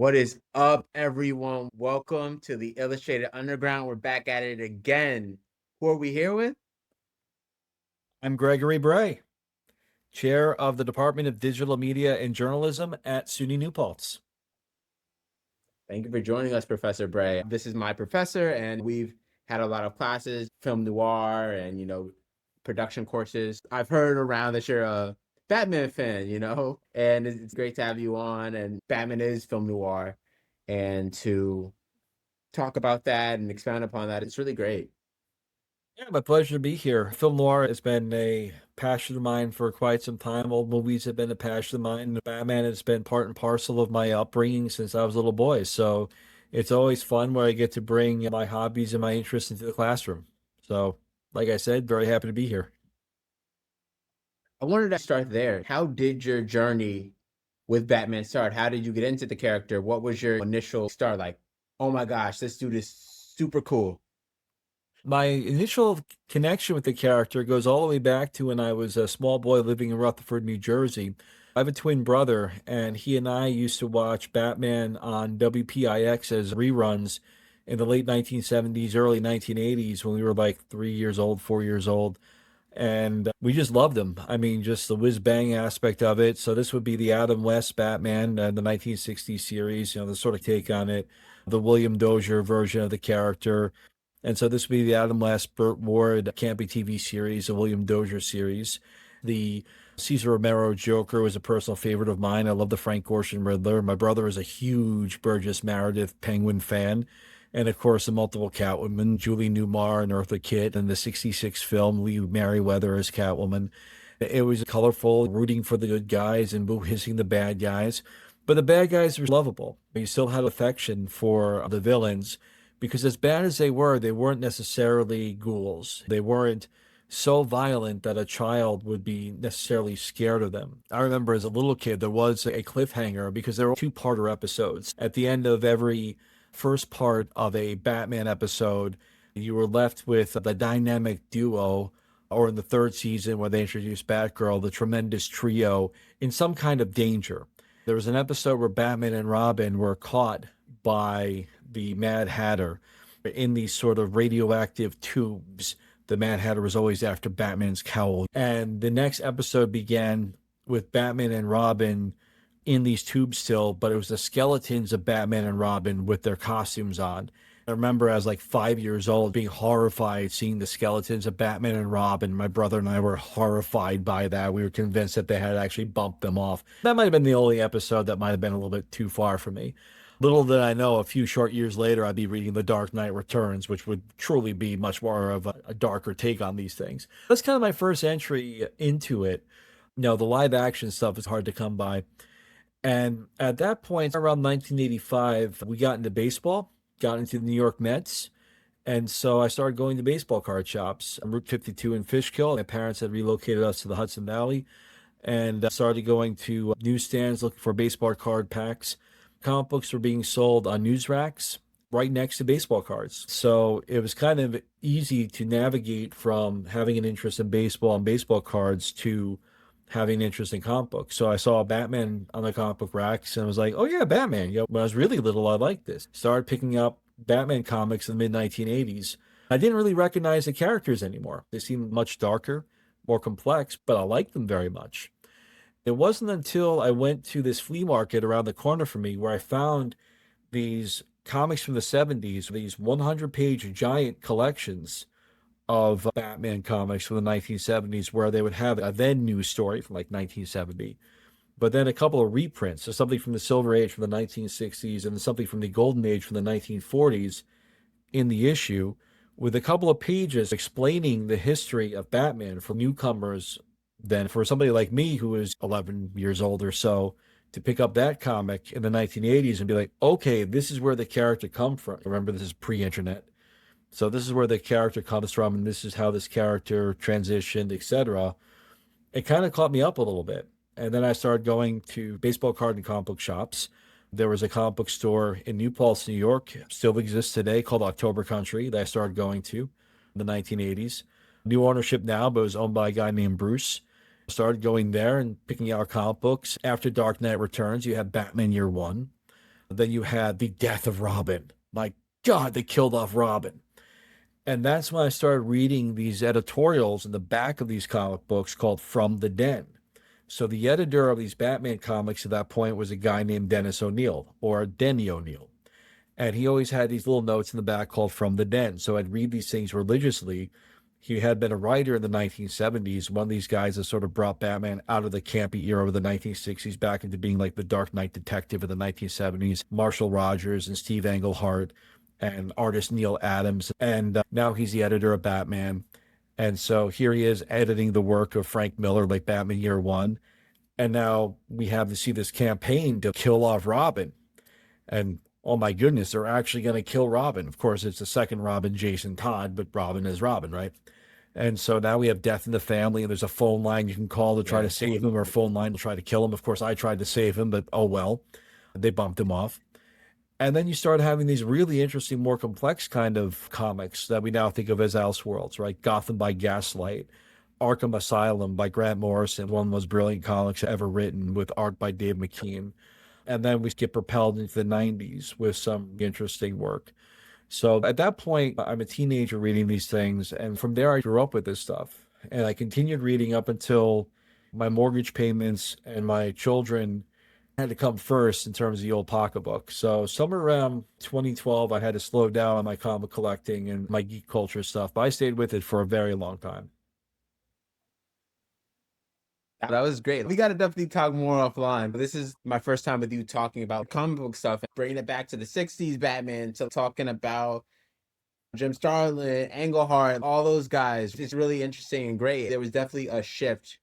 What is up, everyone? Welcome to the Illustrated Underground. We're back at it again. Who are we here with? I'm Gregory Bray, Chair of the Department of Digital Media and Journalism at SUNY New Paltz. Thank you for joining us, Professor Bray. This is my professor, and we've had a lot of classes, film noir, and production courses. I've heard around that you're a Batman fan, and it's great to have you on. And Batman is film noir, and to talk about that and expound upon that, it's really great. Yeah, my pleasure to be here. Film noir has been a passion of mine for quite some time. Old movies have been a passion of mine. Batman has been part and parcel of my upbringing since I was a little boy. So it's always fun where I get to bring my hobbies and my interests into the classroom. So, like I said, very happy to be here. I wanted to start there. How did your journey with Batman start? How did you get into the character? What was your initial start like? Oh my gosh, this dude is super cool. My initial connection with the character goes all the way back to when I was a small boy living in Rutherford, New Jersey. I have a twin brother, and he and I used to watch Batman on WPIX as reruns in the late 1970s, early 1980s when we were like 3 years old, 4 years old. And we just loved him. I mean, just the whiz bang aspect of it. So this would be the Adam West Batman, the 1960s series, the sort of take on it, the William Dozier version of the character. And so this would be the Adam West, Burt Ward campy TV series, the William Dozier series. The Cesar Romero Joker was a personal favorite of mine. I love the Frank Gorshin Riddler. My brother is a huge Burgess Meredith Penguin fan. And of course, the multiple Catwoman, Julie Newmar and Eartha Kitt, and the 66 film, Lee Merriweather as Catwoman. It was colorful, rooting for the good guys and boo hissing the bad guys. But the bad guys were lovable. You still had affection for the villains because as bad as they weren't necessarily ghouls. They weren't so violent that a child would be necessarily scared of them. I remember as a little kid, there was a cliffhanger because there were two-parter episodes. At the end of every first part of a Batman episode, you were left with the dynamic duo, or in the third season where they introduced Batgirl, the tremendous trio in some kind of danger. There was an episode where Batman and Robin were caught by the Mad Hatter in these sort of radioactive tubes. The Mad Hatter was always after Batman's cowl. And the next episode began with Batman and Robin in these tubes still, but it was the skeletons of Batman and Robin with their costumes on. I remember I was like 5 years old being horrified seeing the skeletons of Batman and Robin. My brother and I were horrified by that. We were convinced that they had actually bumped them off. That might have been the only episode that might have been a little bit too far for me. Little did I know, a few short years later, I'd be reading The Dark Knight Returns, which would truly be much more of a darker take on these things. That's kind of my first entry into it. The live action stuff is hard to come by. And at that point, around 1985, we got into baseball, got into the New York Mets. And so I started going to baseball card shops on Route 52 in Fishkill. My parents had relocated us to the Hudson Valley and started going to newsstands looking for baseball card packs. Comic books were being sold on news racks right next to baseball cards. So it was kind of easy to navigate from having an interest in baseball and baseball cards to having an interest in comic books. So I saw Batman on the comic book racks and I was like, oh yeah, Batman. When I was really little, I liked this. Started picking up Batman comics in the mid 1980s. I didn't really recognize the characters anymore. They seemed much darker, more complex, but I liked them very much. It wasn't until I went to this flea market around the corner from me where I found these comics from the 70s, these 100-page giant collections of Batman comics from the 1970s where they would have a then news story from like 1970, but then a couple of reprints, so something from the Silver Age from the 1960s and something from the Golden Age from the 1940s in the issue with a couple of pages explaining the history of Batman for newcomers. Then for somebody like me who is 11 years old or so to pick up that comic in the 1980s and be like, okay, this is where the character comes from. Remember, this is pre-internet. So this is where the character comes from, and this is how this character transitioned, etc. It kind of caught me up a little bit. And then I started going to baseball card and comic book shops. There was a comic book store in New Paltz, New York, still exists today, called October Country, that I started going to in the 1980s. New ownership now, but it was owned by a guy named Bruce. Started going there and picking out comic books. After Dark Knight Returns, you had Batman Year One. Then you had the death of Robin. My God, they killed off Robin. And that's when I started reading these editorials in the back of these comic books called From the Den. So the editor of these Batman comics at that point was a guy named Dennis O'Neil, or Denny O'Neil. And he always had these little notes in the back called From the Den. So I'd read these things religiously. He had been a writer in the 1970s, one of these guys that sort of brought Batman out of the campy era of the 1960s back into being like the Dark Knight detective of the 1970s, Marshall Rogers and Steve Englehart and artist Neil Adams. And now he's the editor of Batman. And so here he is editing the work of Frank Miller, like Batman Year One. And now we have to see this campaign to kill off Robin. And oh my goodness, they're actually going to kill Robin. Of course, it's the second Robin, Jason Todd, but Robin is Robin, right? And so now we have death in the family, and there's a phone line you can call to try to save him, or a phone line to try to kill him. Of course, I tried to save him, but oh well, they bumped him off. And then you start having these really interesting, more complex kind of comics that we now think of as Elseworlds, right? Gotham by Gaslight, Arkham Asylum by Grant Morrison, one of the most brilliant comics ever written, with art by Dave McKean. And then we get propelled into the 90s with some interesting work. So at that point, I'm a teenager reading these things. And from there, I grew up with this stuff. And I continued reading up until my mortgage payments and my children had to come first in terms of the old pocketbook. So somewhere around 2012, I had to slow down on my comic collecting and my geek culture stuff. But I stayed with it for a very long time. That was great. We got to definitely talk more offline. But this is my first time with you talking about comic book stuff, bringing it back to the 60s Batman, to talking about Jim Starlin, Englehart, all those guys. It's really interesting and great. There was definitely a shift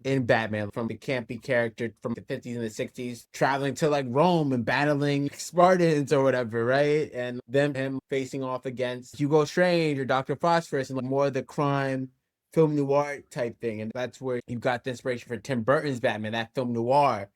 in Batman from the campy character from the 50s and the 60s, traveling to like Rome and battling Spartans or whatever, right? And then him facing off against Hugo Strange or Dr. Phosphorus and like more of the crime film noir type thing. And that's where you got the inspiration for Tim Burton's Batman, that film noir.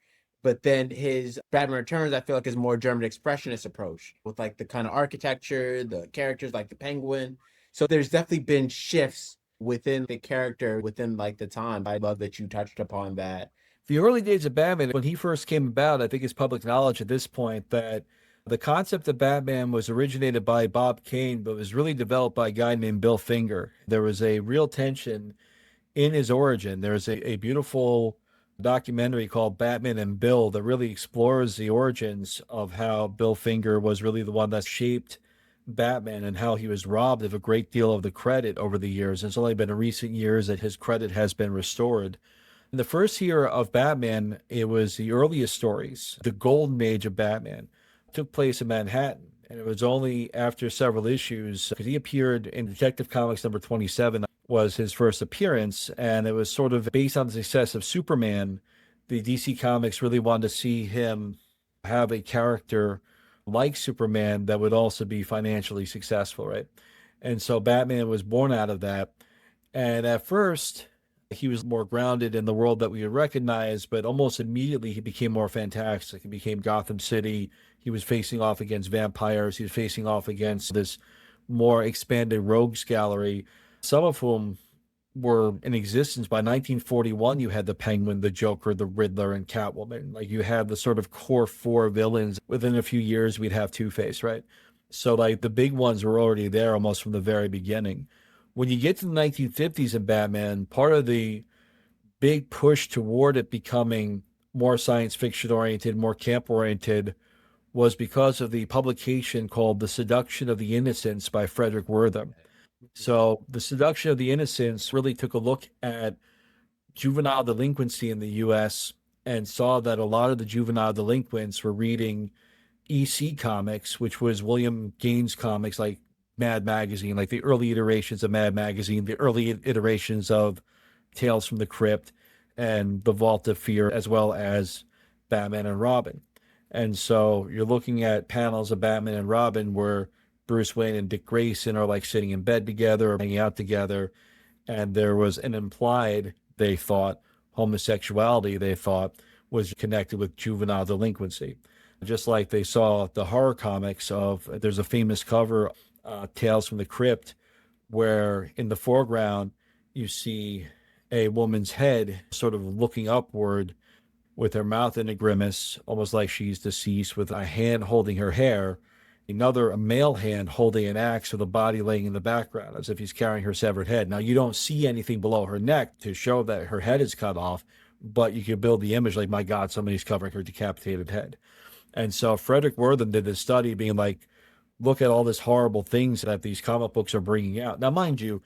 But then his Batman Returns, I feel like, is more German expressionist approach with like the kind of architecture, the characters like the Penguin. So there's definitely been shifts within the character within like the time. I love that you touched upon that. The early days of Batman, when he first came about, I think it's public knowledge at this point that the concept of Batman was originated by Bob Kane, but was really developed by a guy named Bill Finger. There was a real tension in his origin. There's a beautiful documentary called Batman and Bill that really explores the origins of how Bill Finger was really the one that shaped Batman and how he was robbed of a great deal of the credit over the years. It's only been in recent years that his credit has been restored. In the first year of Batman, it was the earliest stories, the golden age of Batman, took place in Manhattan. And it was only after several issues, because he appeared in Detective Comics number 27 was his first appearance, and it was sort of based on the success of Superman. The DC Comics really wanted to see him have a character like Superman that would also be financially successful, right? And so Batman was born out of that. And at first, he was more grounded in the world that we would recognize, but almost immediately he became more fantastic. He became Gotham City. He was facing off against vampires. He was facing off against this more expanded rogues gallery, some of whom were in existence by 1941. You had the Penguin, the Joker, the Riddler, and Catwoman. Like you had the sort of core four villains. Within a few years, we'd have Two-Face, right? So like the big ones were already there almost from the very beginning. When you get to the 1950s in Batman, part of the big push toward it becoming more science fiction oriented, more camp oriented, was because of the publication called The Seduction of the Innocents by Frederick Wertham. So The Seduction of the Innocents really took a look at juvenile delinquency in the US and saw that a lot of the juvenile delinquents were reading EC comics, which was William Gaines comics like Mad Magazine, like the early iterations of Mad Magazine, the early iterations of Tales from the Crypt and The Vault of Fear, as well as Batman and Robin. And so you're looking at panels of Batman and Robin where Bruce Wayne and Dick Grayson are like sitting in bed together or hanging out together. And there was an implied, they thought, homosexuality, they thought, was connected with juvenile delinquency. Just like they saw the horror comics of, there's a famous cover, Tales from the Crypt, where in the foreground you see a woman's head sort of looking upward with her mouth in a grimace, almost like she's deceased, with a hand holding her hair, another, a male hand holding an axe with a body laying in the background as if he's carrying her severed head. Now, you don't see anything below her neck to show that her head is cut off, but you can build the image like, my God, somebody's covering her decapitated head. And so Frederick Wortham did this study being like, look at all these horrible things that these comic books are bringing out. Now, mind you,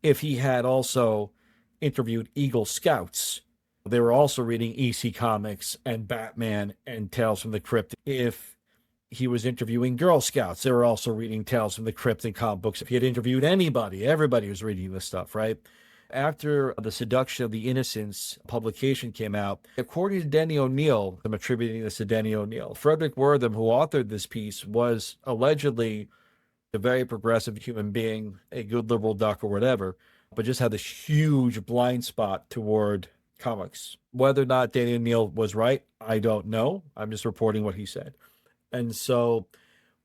if he had also interviewed Eagle Scouts, they were also reading EC Comics and Batman and Tales from the Crypt. If he was interviewing Girl Scouts, they were also reading Tales from the Crypt and comic books. If he had interviewed anybody, everybody was reading this stuff, right? After the Seduction of the Innocents publication came out, according to Denny O'Neil, I'm attributing this to Denny O'Neil, Frederick Wortham, who authored this piece, was allegedly a very progressive human being, a good liberal duck or whatever, but just had this huge blind spot toward comics. Whether or not Denny O'Neil was right, I don't know. I'm just reporting what he said. And so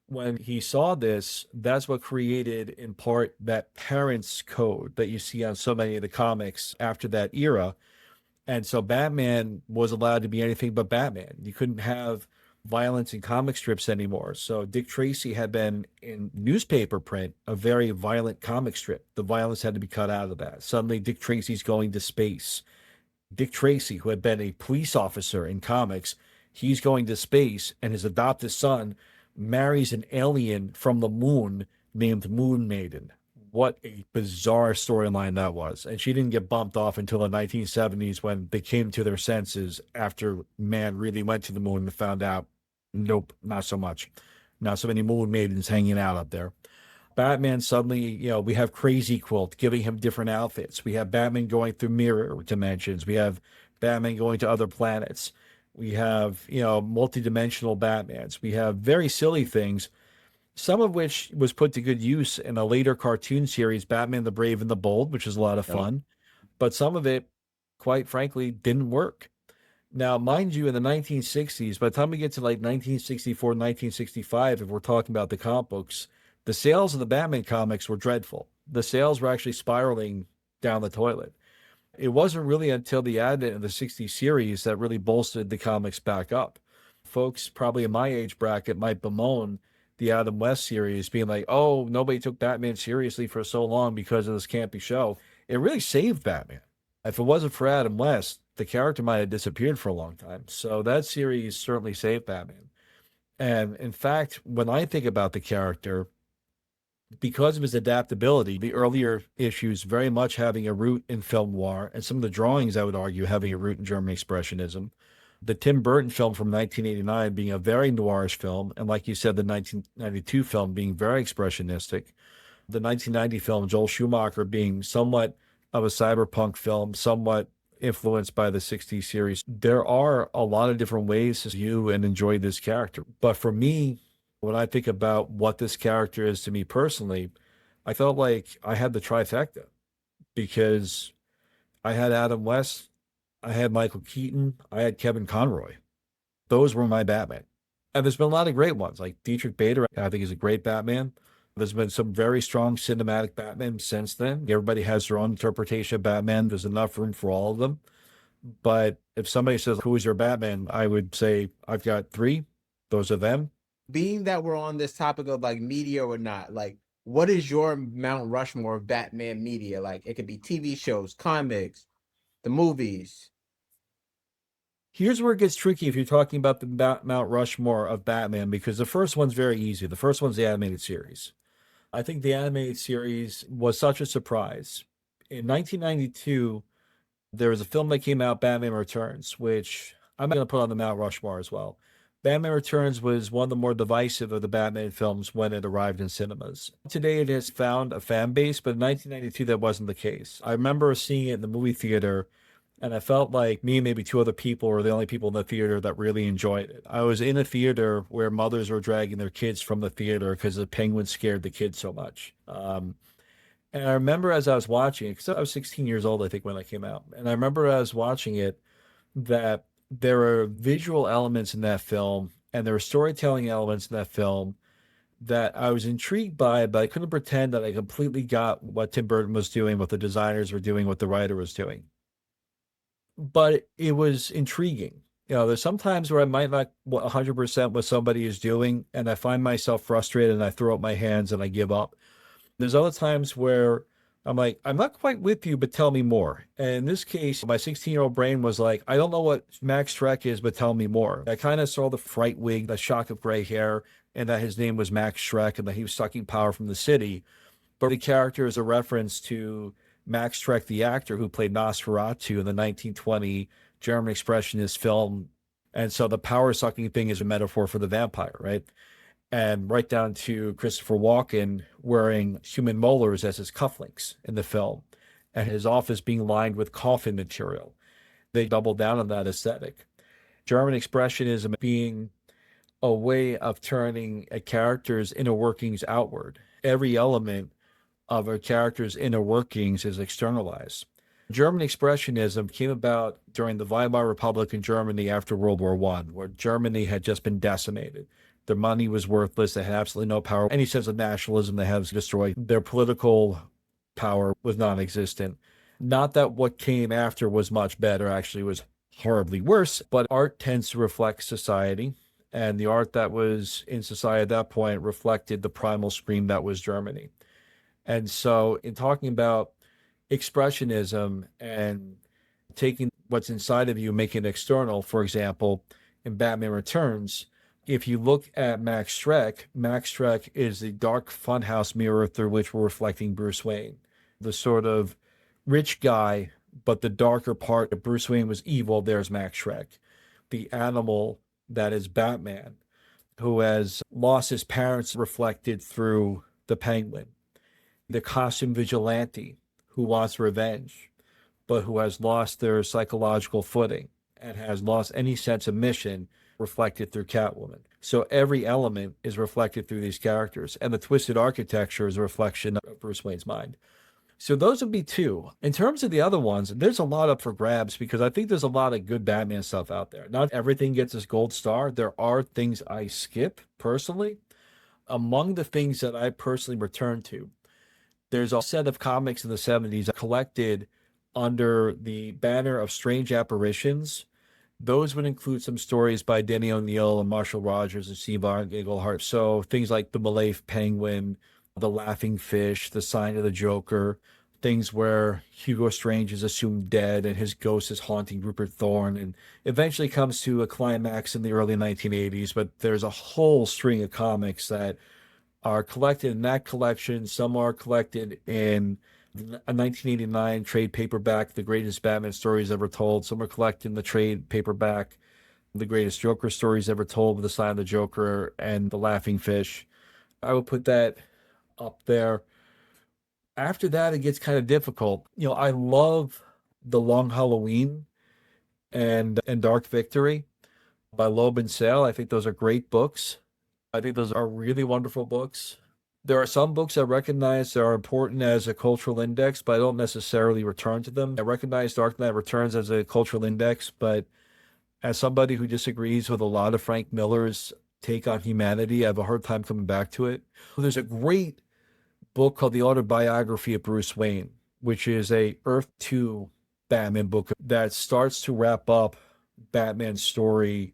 when he saw this, that's what created, in part, that parents' code that you see on so many of the comics after that era. And so Batman was allowed to be anything but Batman. You couldn't have violence in comic strips anymore. So Dick Tracy had been in newspaper print a very violent comic strip. The violence had to be cut out of that. Suddenly Dick Tracy's going to space. Dick Tracy, who had been a police officer in comics, he's going to space, and his adopted son marries an alien from the moon named Moon Maiden. What a bizarre storyline that was. And she didn't get bumped off until the 1970s when they came to their senses after man really went to the moon and found out, nope, not so much. Not so many Moon Maidens hanging out up there. Batman suddenly, we have Crazy Quilt giving him different outfits. We have Batman going through mirror dimensions. We have Batman going to other planets. We have, multi-dimensional Batmans. We have very silly things, some of which was put to good use in a later cartoon series, Batman the Brave and the Bold, which is a lot of fun. But some of it, quite frankly, didn't work. Now, mind you, in the 1960s, by the time we get to like 1964, 1965, if we're talking about the comic books, the sales of the Batman comics were dreadful. The sales were actually spiraling down the toilet. It wasn't really until the advent of the 60s series that really bolstered the comics back up. Folks probably in my age bracket might bemoan the Adam West series being like, oh, nobody took Batman seriously for so long because of this campy show. It really saved Batman. If it wasn't for Adam West, the character might have disappeared for a long time. So that series certainly saved Batman. And in fact, when I think about the character, because of his adaptability, the earlier issues very much having a root in film noir, and some of the drawings, I would argue, having a root in German expressionism. The Tim Burton film from 1989 being a very noirish film, and like you said, the 1992 film being very expressionistic. The 1990 film, Joel Schumacher, being somewhat of a cyberpunk film, somewhat influenced by the 60s series. There are a lot of different ways to view and enjoy this character. But for me, when I think about what this character is to me personally, I felt like I had the trifecta because I had Adam West, I had Michael Keaton, I had Kevin Conroy. Those were my Batman. And there's been a lot of great ones, like Dietrich Bader, I think is a great Batman. There's been some very strong cinematic Batman since then. Everybody has their own interpretation of Batman. There's enough room for all of them. But if somebody says, who is your Batman? I would say, I've got three. Those are them. Being that we're on this topic of like media or not, like what is your Mount Rushmore of Batman media? Like it could be TV shows, comics, the movies. Here's where it gets tricky if you're talking about the Mount Rushmore of Batman, because the first one's very easy. The first one's the animated series. I think the animated series was such a surprise. In 1992, there was a film that came out, Batman Returns, which I'm going to put on the Mount Rushmore as well. Batman Returns was one of the more divisive of the Batman films when it arrived in cinemas. Today it has found a fan base, but in 1992 that wasn't the case. I remember seeing it in the movie theater, and I felt like me and maybe two other people were the only people in the theater that really enjoyed it. I was in a theater where mothers were dragging their kids from the theater because the penguins scared the kids so much. And I remember as I was watching it, because I was 16 years old, I think, when it came out. And I remember as I was watching it that there are visual elements in that film and there are storytelling elements in that film that I was intrigued by, but I couldn't pretend that I completely got what Tim Burton was doing, what the designers were doing, what the writer was doing. But it was intriguing. There's sometimes where I might not 100% what somebody is doing, and I find myself frustrated and I throw up my hands and I give up. There's other times where I'm like, I'm not quite with you, but tell me more. And in this case, my 16-year-old brain was like, I don't know what Max Schreck is, but tell me more. I kind of saw the fright wig, the shock of gray hair, and that his name was Max Schreck and that he was sucking power from the city. But the character is a reference to Max Schreck, the actor who played Nosferatu in the 1920 German expressionist film. And so the power sucking thing is a metaphor for the vampire, right? And right down to Christopher Walken wearing human molars as his cufflinks in the film, and his office being lined with coffin material. They doubled down on that aesthetic. German expressionism being a way of turning a character's inner workings outward. Every element of a character's inner workings is externalized. German expressionism came about during the Weimar Republic in Germany after World War I, where Germany had just been decimated. Their money was worthless. They had absolutely no power. Any sense of nationalism they had was destroyed. Their political power was non-existent. Not that what came after was much better, actually was horribly worse, but art tends to reflect society. And the art that was in society at that point reflected the primal scream that was Germany. And so in talking about expressionism and taking what's inside of you, making it external, for example, in Batman Returns, if you look at Max Schreck is the dark funhouse mirror through which we're reflecting Bruce Wayne, the sort of rich guy, but the darker part of Bruce Wayne was evil. There's Max Schreck, the animal that is Batman, who has lost his parents reflected through the Penguin, the costume vigilante who wants revenge, but who has lost their psychological footing and has lost any sense of mission reflected through Catwoman. So every element is reflected through these characters, and the twisted architecture is a reflection of Bruce Wayne's mind. So those would be two. In terms of the other ones, there's a lot up for grabs because I think there's a lot of good Batman stuff out there. Not everything gets this gold star. There are things I skip personally. Among the things that I personally return to, there's a set of comics in the 70s collected under the banner of Strange Apparitions. Those would include some stories by Denny O'Neil and Marshall Rogers and Steve Englehart. So things like the Malay Penguin, the Laughing Fish, the Sign of the Joker, things where Hugo Strange is assumed dead and his ghost is haunting Rupert Thorne, and eventually comes to a climax in the early 1980s. But there's a whole string of comics that are collected in that collection. Some are collected in a 1989 trade paperback, The Greatest Batman Stories Ever Told. Some are collected in the trade paperback, The Greatest Joker Stories Ever Told, with the Sign of the Joker and the Laughing Fish. I would put that up there. After that, it gets kind of difficult. I love The Long Halloween and Dark Victory by Loeb and Sale. I think those are great books. I think those are really wonderful books. There are some books I recognize that are important as a cultural index, but I don't necessarily return to them. I recognize Dark Knight Returns as a cultural index, but as somebody who disagrees with a lot of Frank Miller's take on humanity, I have a hard time coming back to it. There's a great book called The Autobiography of Bruce Wayne, which is a Earth 2 Batman book that starts to wrap up Batman's story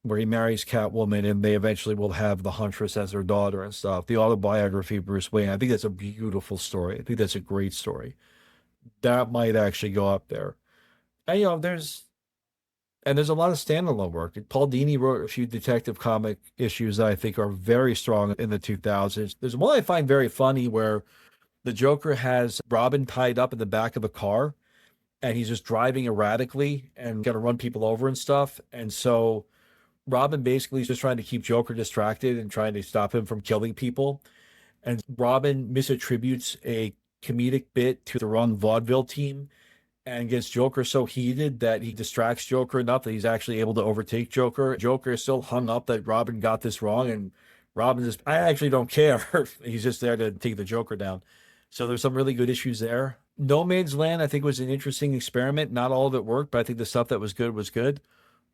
where he marries Catwoman and they eventually will have the Huntress as their daughter and stuff. The Autobiography of Bruce Wayne. I think that's a beautiful story. I think that's a great story. That might actually go up there. And there's a lot of standalone work. Paul Dini wrote a few detective comic issues that I think are very strong in the 2000s. There's one I find very funny where the Joker has Robin tied up in the back of a car and he's just driving erratically and going to run people over and stuff. And so Robin basically is just trying to keep Joker distracted and trying to stop him from killing people. And Robin misattributes a comedic bit to the wrong vaudeville team and gets Joker so heated that he distracts Joker enough that he's actually able to overtake Joker. Joker is still hung up that Robin got this wrong, and Robin just, I actually don't care. He's just there to take the Joker down. So there's some really good issues there. No Man's Land, I think, was an interesting experiment. Not all of it worked, but I think the stuff that was good was good.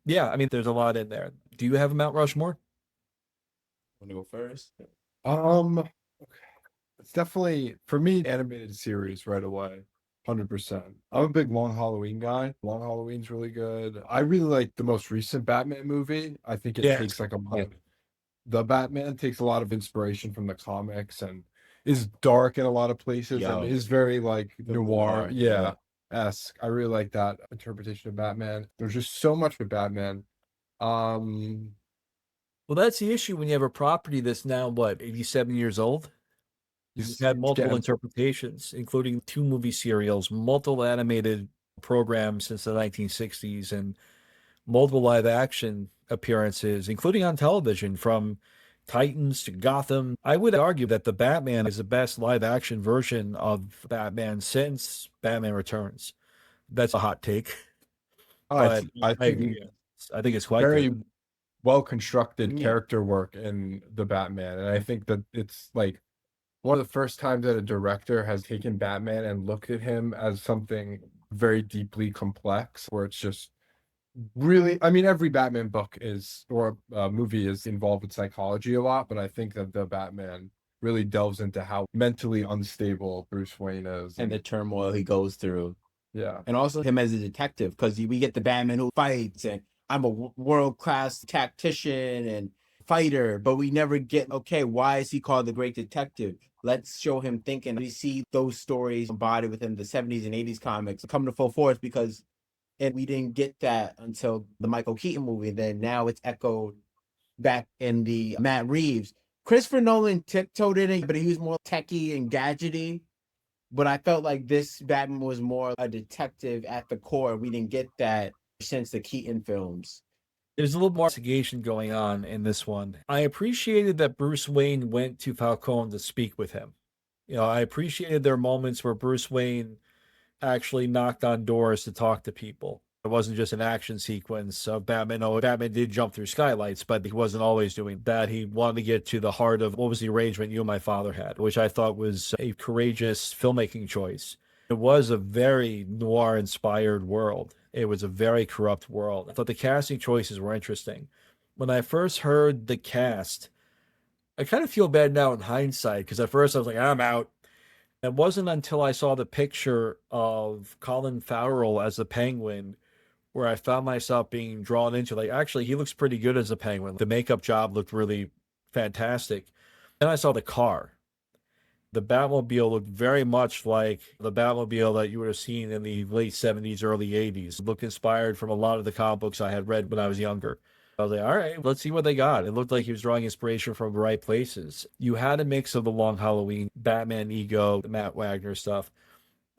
Yeah, I mean, there's a lot in there. Do you have a Mount Rushmore? Want to go first? Okay. It's definitely for me animated series right away. 100%. I'm a big Long Halloween guy. Long Halloween's really good. I really like the most recent Batman movie. I think it Yes. takes like a lot of the Batman takes a lot of inspiration from the comics and is dark in a lot of places and Yo, is very like the noir. noir, yeah. Yeah. Esque. I really like that interpretation of Batman. There's just so much with Batman. Um, Well, that's the issue when you have a property that's now, what, 87 years old? You've had it's multiple getting interpretations, including 2 movie serials, multiple animated programs since the 1960s, and multiple live action appearances, including on television from Titans to Gotham. I would argue that the Batman is the best live action version of Batman since Batman Returns. That's a hot take, but I I think agree. I think it's quite good. very well constructed Yeah. character work in the Batman. And I think that it's like one of the first times that a director has taken Batman and looked at him as something very deeply complex, where it's just really, I mean, every Batman book is or movie is involved with psychology a lot, but I think that the Batman really delves into how mentally unstable Bruce Wayne is. And the turmoil he goes through. Yeah. And also him as a detective, because we get the Batman who fights, and I'm a world-class tactician and fighter, but we never get, okay, why is he called the great detective? Let's show him thinking. We see those stories embodied within the 70s and 80s comics come to full force, because and we didn't get that until the Michael Keaton movie. Then now it's echoed back in the Matt Reeves. Christopher Nolan tiptoed in it, but he was more techie and gadgety. But I felt like this Batman was more a detective at the core. We didn't get that since the Keaton films. There's a little more investigation going on in this one. I appreciated that Bruce Wayne went to Falcone to speak with him. You know, I appreciated their moments where Bruce Wayne actually knocked on doors to talk to people. It wasn't just an action sequence of Batman. Oh, Batman did jump through skylights, but he wasn't always doing that. He wanted to get to the heart of what was the arrangement you and my father had, which I thought was a courageous filmmaking choice. It was a very noir inspired world. It was a very corrupt world. I thought the casting choices were interesting. When I first heard the cast, I kind of feel bad now in hindsight because at first I was like, I'm out. It wasn't until I saw the picture of Colin Farrell as the Penguin where I found myself being drawn into, like, actually, he looks pretty good as a Penguin. The makeup job looked really fantastic. Then I saw the car. The Batmobile looked very much like the Batmobile that you would have seen in the late 70s, early 80s. It looked inspired from a lot of the comic books I had read when I was younger. I was like, all right, let's see what they got. It looked like he was drawing inspiration from the right places. You had a mix of the Long Halloween, Batman ego, the Matt Wagner stuff,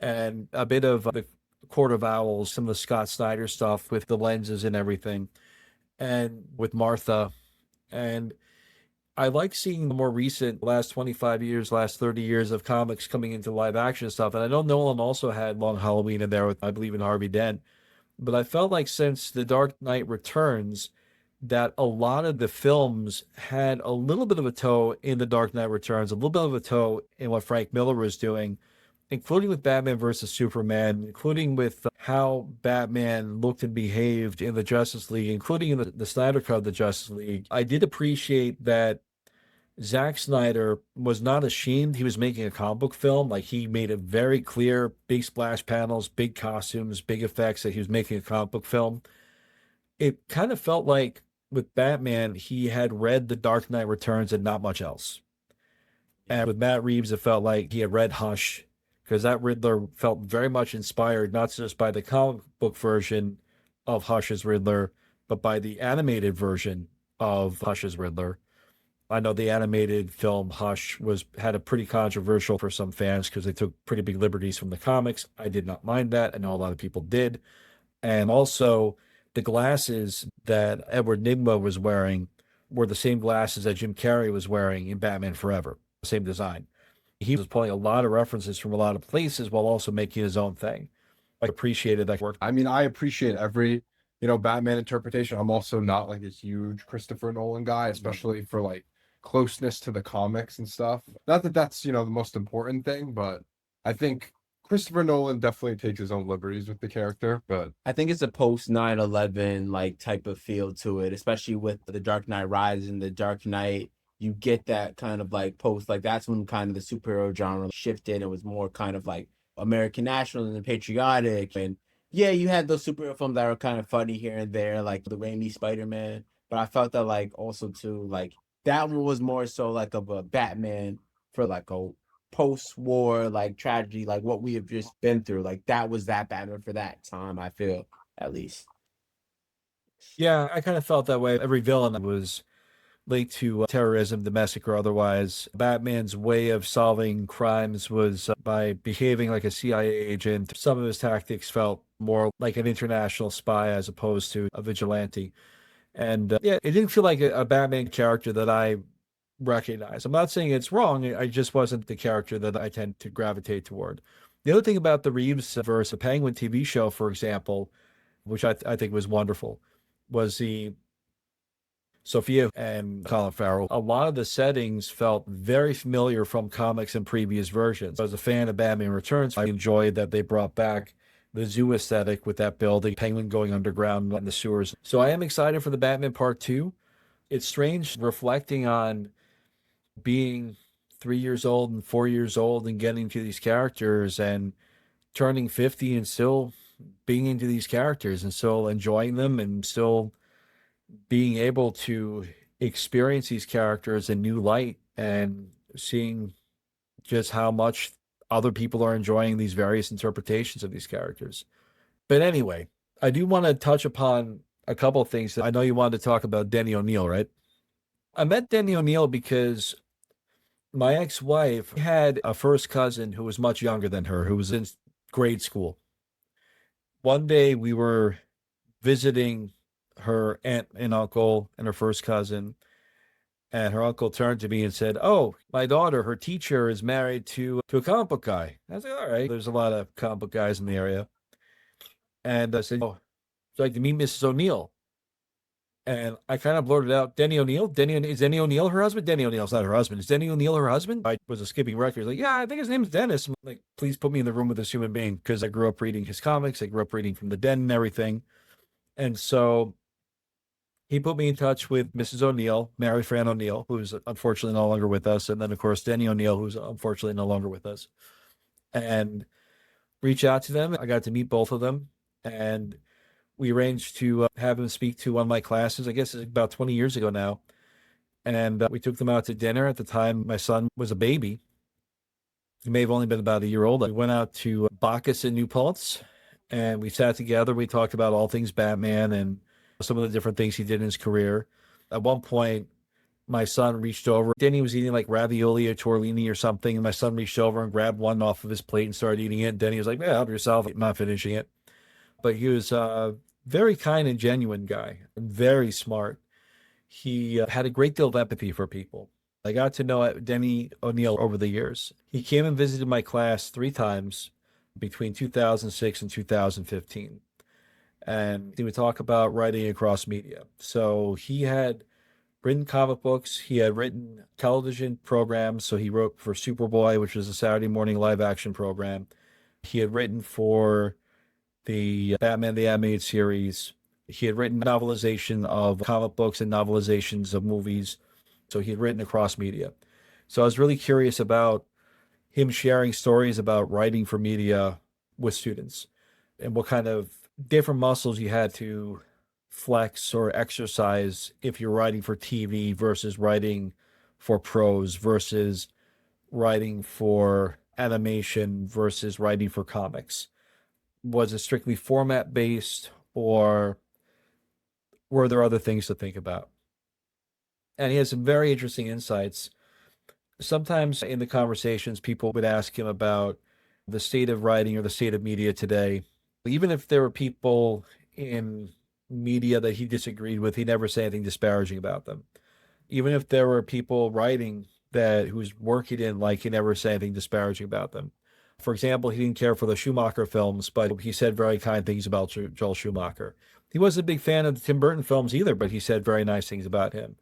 and a bit of the Court of Owls, some of the Scott Snyder stuff with the lenses and everything, and with Martha. And I like seeing the more recent last 25 years, last 30 years of comics coming into live action stuff. And I know Nolan also had Long Halloween in there with, I believe, in Harvey Dent. But I felt like since The Dark Knight Returns, that a lot of the films had a little bit of a toe in The Dark Knight Returns, a little bit of a toe in what Frank Miller was doing, including with Batman versus Superman, including with how Batman looked and behaved in the Justice League, including in the Snyder Cut of the Justice League. I did appreciate that Zack Snyder was not ashamed he was making a comic book film. Like, he made it very clear, big splash panels, big costumes, big effects, that he was making a comic book film. It kind of felt like with Batman, he had read The Dark Knight Returns and not much else. And with Matt Reeves, it felt like he had read Hush, because that Riddler felt very much inspired, not just by the comic book version of Hush's Riddler, but by the animated version of Hush's Riddler. I know the animated film Hush had a pretty controversial for some fans because they took pretty big liberties from the comics. I did not mind that. I know a lot of people did. And also, the glasses that Edward Nygma was wearing were the same glasses that Jim Carrey was wearing in Batman Forever. Same design. He was pulling a lot of references from a lot of places while also making his own thing. I appreciated that work. I mean, I appreciate every, Batman interpretation. I'm also not like a huge Christopher Nolan guy, especially for like closeness to the comics and stuff. Not that that's, the most important thing, but I think Christopher Nolan definitely takes his own liberties with the character, but I think it's a post 9/11 like type of feel to it, especially with the Dark Knight Rises and the Dark Knight. You get that kind of like post, like that's when kind of the superhero genre shifted. It was more kind of like American nationalism and patriotic. And yeah, you had those superhero films that were kind of funny here and there, like the Raimi Spider-Man. But I felt that like also too, like that one was more so like of a Batman for like a post-war like tragedy, like what we have just been through. Like that was that Batman for that time, I feel, at least. Yeah, I kind of felt that way. Every villain was linked to terrorism, domestic or otherwise. Batman's way of solving crimes was by behaving like a CIA agent. Some of his tactics felt more like an international spy as opposed to a vigilante. And yeah, it didn't feel like a Batman character that I recognize. I'm not saying it's wrong. I just wasn't the character that I tend to gravitate toward. The other thing about the Reeves versus the Penguin TV show, for example, which I think was wonderful, was the Sophia and Colin Farrell. A lot of the settings felt very familiar from comics and previous versions. As a fan of Batman Returns, I enjoyed that they brought back the zoo aesthetic with that building, Penguin going underground in the sewers. So I am excited for the Batman Part 2. It's strange reflecting on being 3 years old and 4 years old and getting to these characters and turning 50 and still being into these characters and still enjoying them and still being able to experience these characters in new light and seeing just how much other people are enjoying these various interpretations of these characters. But anyway, I do want to touch upon a couple of things. I know you wanted to talk about Denny O'Neil, right? I met Denny O'Neil because my ex-wife had a first cousin who was much younger than her, who was in grade school. One day we were visiting her aunt and uncle and her first cousin, and her uncle turned to me and said, "Oh, my daughter, her teacher is married to a comic book guy." I was like, "All right, there's a lot of comic book guys in the area." And I said, "Oh, would you like to meet Mrs. O'Neill?" And I kind of blurted out, "Denny O'Neil? Is Denny O'Neil her husband?" Denny O'Neil's not her husband. Is Denny O'Neil her husband? I was a skipping record. Like, yeah, I think his name's Dennis. I'm like, please put me in the room with this human being, because I grew up reading his comics. I grew up reading from the Den and everything. And so he put me in touch with Mrs. O'Neill, Mary Fran O'Neill, who's unfortunately no longer with us. And then, of course, Denny O'Neil, who's unfortunately no longer with us. And reach out to them. I got to meet both of them. And we arranged to have him speak to one of my classes. I guess it's about 20 years ago now. And we took them out to dinner. At the time, my son was a baby. He may have only been about a year old. We went out to Bacchus in New Paltz, and we sat together. We talked about all things Batman and some of the different things he did in his career. At one point, my son reached over. Denny was eating like ravioli or tortellini or something, and my son reached over and grabbed one off of his plate and started eating it. And Denny was like, "Yeah, help yourself. I'm not finishing it." But he was a very kind and genuine guy, and very smart. He had a great deal of empathy for people. I got to know Denny O'Neil over the years. He came and visited my class 3 times between 2006 and 2015. And he would talk about writing across media. So he had written comic books. He had written television programs. So he wrote for Superboy, which was a Saturday morning live action program. He had written for the Batman the Animated Series. He had written novelization of comic books and novelizations of movies. So he had written across media. So I was really curious about him sharing stories about writing for media with students and what kind of different muscles you had to flex or exercise if you're writing for TV versus writing for prose versus writing for animation versus writing for comics. Was it strictly format based, or were there other things to think about? And he has some very interesting insights. Sometimes in the conversations, people would ask him about the state of writing or the state of media today. Even if there were people in media that he disagreed with, he never said anything disparaging about them. Even if there were people writing that whose work he didn't like, he never said anything disparaging about them. For example, he didn't care for the Schumacher films, but he said very kind things about Joel Schumacher. He wasn't a big fan of the Tim Burton films either, but he said very nice things about him.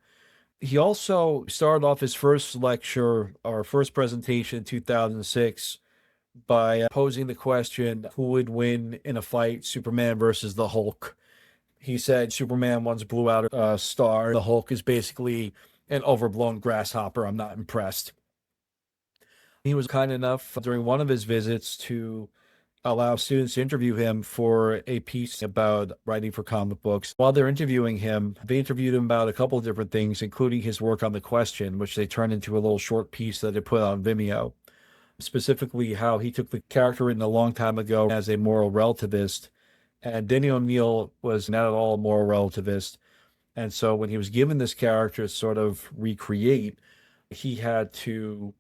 He also started off his first lecture or first presentation in 2006 by posing the question, who would win in a fight, Superman versus the Hulk? He said Superman once blew out a star. The Hulk is basically an overblown grasshopper. I'm not impressed. He was kind enough during one of his visits to allow students to interview him for a piece about writing for comic books. While they're interviewing him, they interviewed him about a couple of different things, including his work on The Question, which they turned into a little short piece that they put on Vimeo. Specifically, how he took the character written a long time ago as a moral relativist. And Denny O'Neil was not at all a moral relativist. And so when he was given this character to sort of recreate, he had to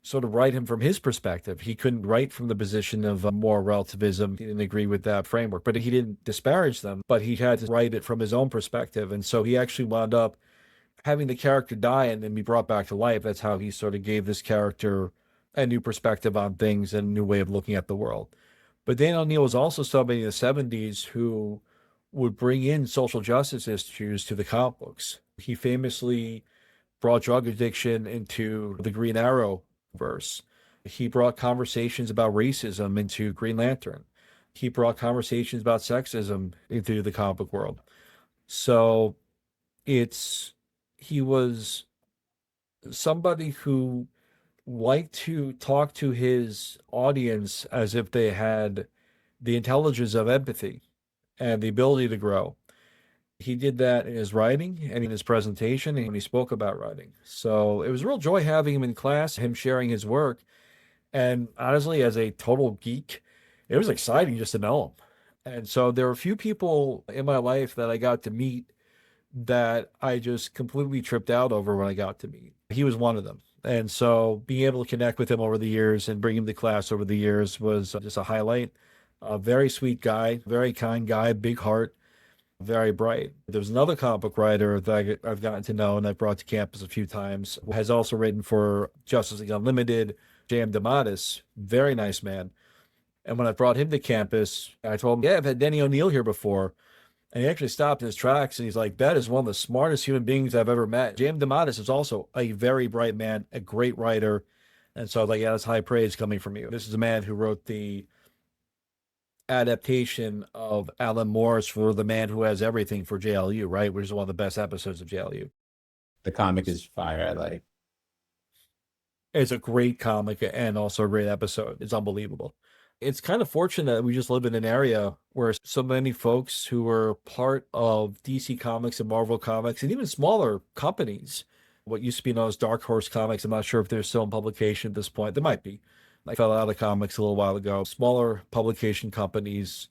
sort of write him from his perspective. He couldn't write from the position of moral relativism. He didn't agree with that framework, but he didn't disparage them, but he had to write it from his own perspective. And so he actually wound up having the character die and then be brought back to life. That's how he sort of gave this character a new perspective on things and a new way of looking at the world. But Dan O'Neil was also somebody in the 70s who would bring in social justice issues to the comic books. He famously brought drug addiction into the Green Arrow verse. He brought conversations about racism into Green Lantern. He brought conversations about sexism into the comic book world. So he was somebody who liked to talk to his audience as if they had the intelligence of empathy and the ability to grow. He did that in his writing and in his presentation and when he spoke about writing. So it was a real joy having him in class, him sharing his work. And honestly, as a total geek, it was exciting just to know him. And so there were a few people in my life that I got to meet that I just completely tripped out over when I got to meet. He was one of them. And so being able to connect with him over the years and bring him to class over the years was just a highlight. A very sweet guy, very kind guy, big heart, very bright. There's another comic book writer that I've gotten to know and I've brought to campus a few times, has also written for Justice League Unlimited, J.M. DeMatteis, very nice man. And when I brought him to campus, I told him, yeah, I've had Denny O'Neil here before. And he actually stopped in his tracks and he's like, that is one of the smartest human beings I've ever met. J.M. DeMatteis is also a very bright man, a great writer. And so I was like, yeah, that's high praise coming from you. This is a man who wrote the adaptation of Alan Moore's For the Man Who Has Everything for JLU, right? Which is one of the best episodes of JLU. The comic is fire. I like. It's a great comic and also a great episode. It's unbelievable. It's kind of fortunate that we just live in an area where so many folks who were part of DC Comics and Marvel Comics and even smaller companies, what used to be known as Dark Horse Comics, I'm not sure if they're still in publication at this point. They might be. I fell out of comics a little while ago. Smaller publication companies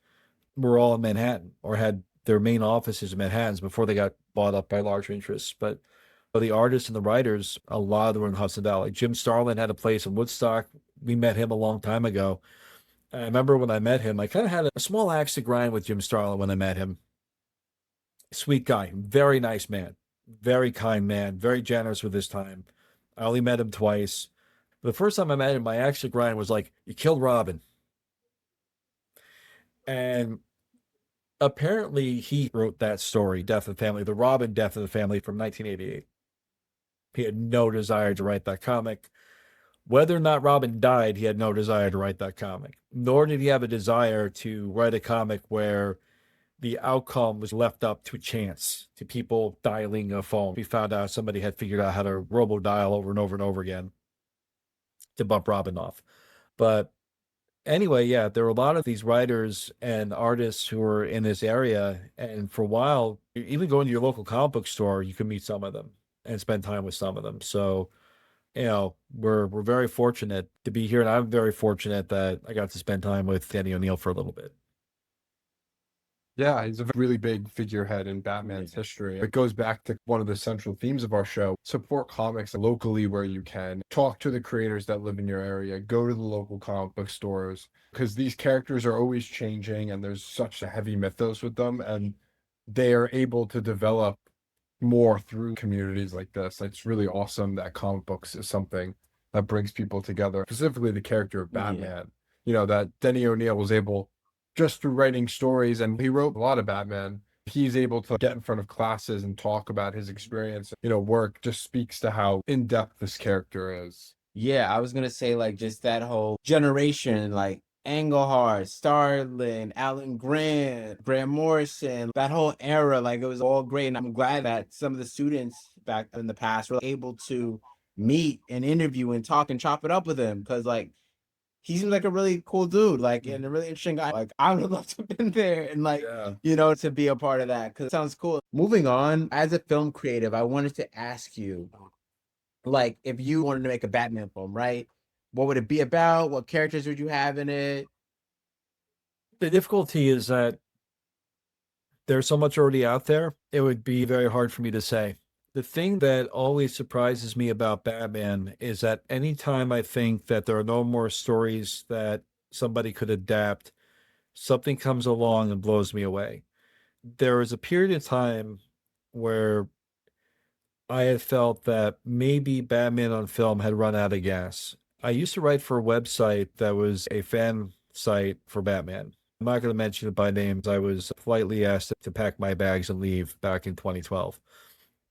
were all in Manhattan or had their main offices in Manhattan before they got bought up by larger interests. But the artists and the writers, a lot of them were in Hudson Valley. Jim Starlin had a place in Woodstock. We met him a long time ago. I remember when I met him, I kind of had a small axe to grind with Jim Starlin when I met him. Sweet guy, very nice man, very kind man, very generous with his time. I only met him twice. The first time I met him, my axe to grind was like, you killed Robin. And apparently he wrote that story, Death of the Family, the Robin Death of the Family from 1988. He had no desire to write that comic. Whether or not Robin died, he had no desire to write that comic. Nor did he have a desire to write a comic where the outcome was left up to chance, to people dialing a phone. We found out somebody had figured out how to robo-dial over and over and over again to bump Robin off. But anyway, yeah, there were a lot of these writers and artists who were in this area. And for a while, even going to your local comic book store, you could meet some of them and spend time with some of them. So, you know, we're very fortunate to be here. And I'm very fortunate that I got to spend time with Denny O'Neil for a little bit. Yeah, he's a really big figurehead in Batman's history. It goes back to one of the central themes of our show. Support comics locally where you can. Talk to the creators that live in your area. Go to the local comic book stores. Because these characters are always changing and there's such a heavy mythos with them. And they are able to develop more through communities like this. It's really awesome that comic books is something that brings people together. Specifically the character of Batman. Yeah. You know, that Denny O'Neil was able, just through writing stories, and he wrote a lot of Batman, he's able to get in front of classes and talk about his experience. You know, work just speaks to how in-depth this character is. Yeah, I was gonna say, like, just that whole generation, like Englehart, Starlin, Alan Grant Morrison, that whole era, like, it was all great. And I'm glad that some of the students back in the past were able to meet and interview and talk and chop it up with him, because like he seems like a really cool dude, like, and a really interesting guy. Like, I would love to have been there and like, you know, to be a part of that, because it sounds cool. Moving on, as a film creative, I wanted to ask you, like, if you wanted to make a Batman film, right? What would it be about? What characters would you have in it? The difficulty is that there's so much already out there, it would be very hard for me to say. The thing that always surprises me about Batman is that anytime I think that there are no more stories that somebody could adapt, something comes along and blows me away. There was a period of time where I had felt that maybe Batman on film had run out of gas. I used to write for a website that was a fan site for Batman. I'm not going to mention it by names. I was politely asked to pack my bags and leave back in 2012.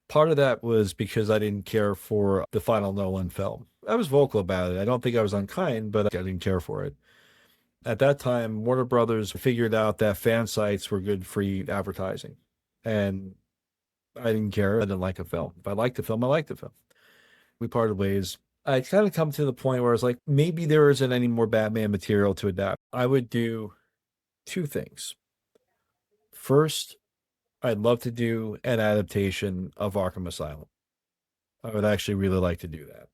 Part of that was because I didn't care for the final Nolan film. I was vocal about it. I don't think I was unkind, but I didn't care for it. At that time, Warner Brothers figured out that fan sites were good free advertising. And I didn't care. I didn't like a film. If I liked the film, I liked the film. We parted ways. I kind of come to the point where I was like, maybe there isn't any more Batman material to adapt. I would do two things. First, I'd love to do an adaptation of Arkham Asylum. I would actually really like to do that.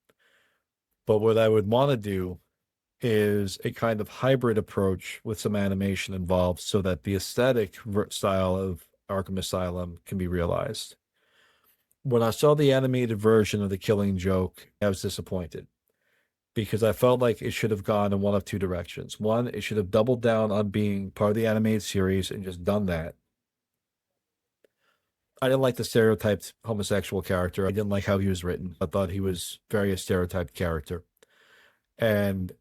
But what I would want to do is a kind of hybrid approach with some animation involved so that the aesthetic style of Arkham Asylum can be realized. When I saw the animated version of The Killing Joke, I was disappointed because I felt like it should have gone in one of two directions. One, it should have doubled down on being part of the animated series and just done that. I didn't like the stereotyped homosexual character. I didn't like how he was written. I thought he was very a stereotyped character. And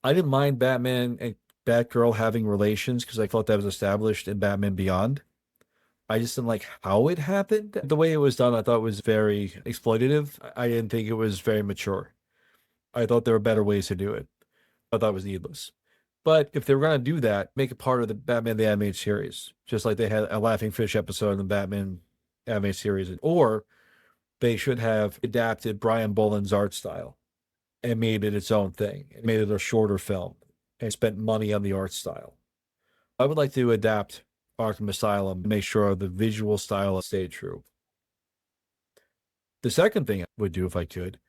I didn't mind Batman and Batgirl having relations because I thought that was established in Batman Beyond. I just didn't like how it happened. The way it was done, I thought was very exploitative. I didn't think it was very mature. I thought there were better ways to do it. I thought it was needless. But if they were going to do that, make it part of the Batman the Animated Series, just like they had a Laughing Fish episode in the Batman Animated Series. Or they should have adapted Brian Boland's art style and made it its own thing, and made it a shorter film, and spent money on the art style. I would like to adapt Arkham Asylum to make sure the visual style stayed true. The second thing I would do if I could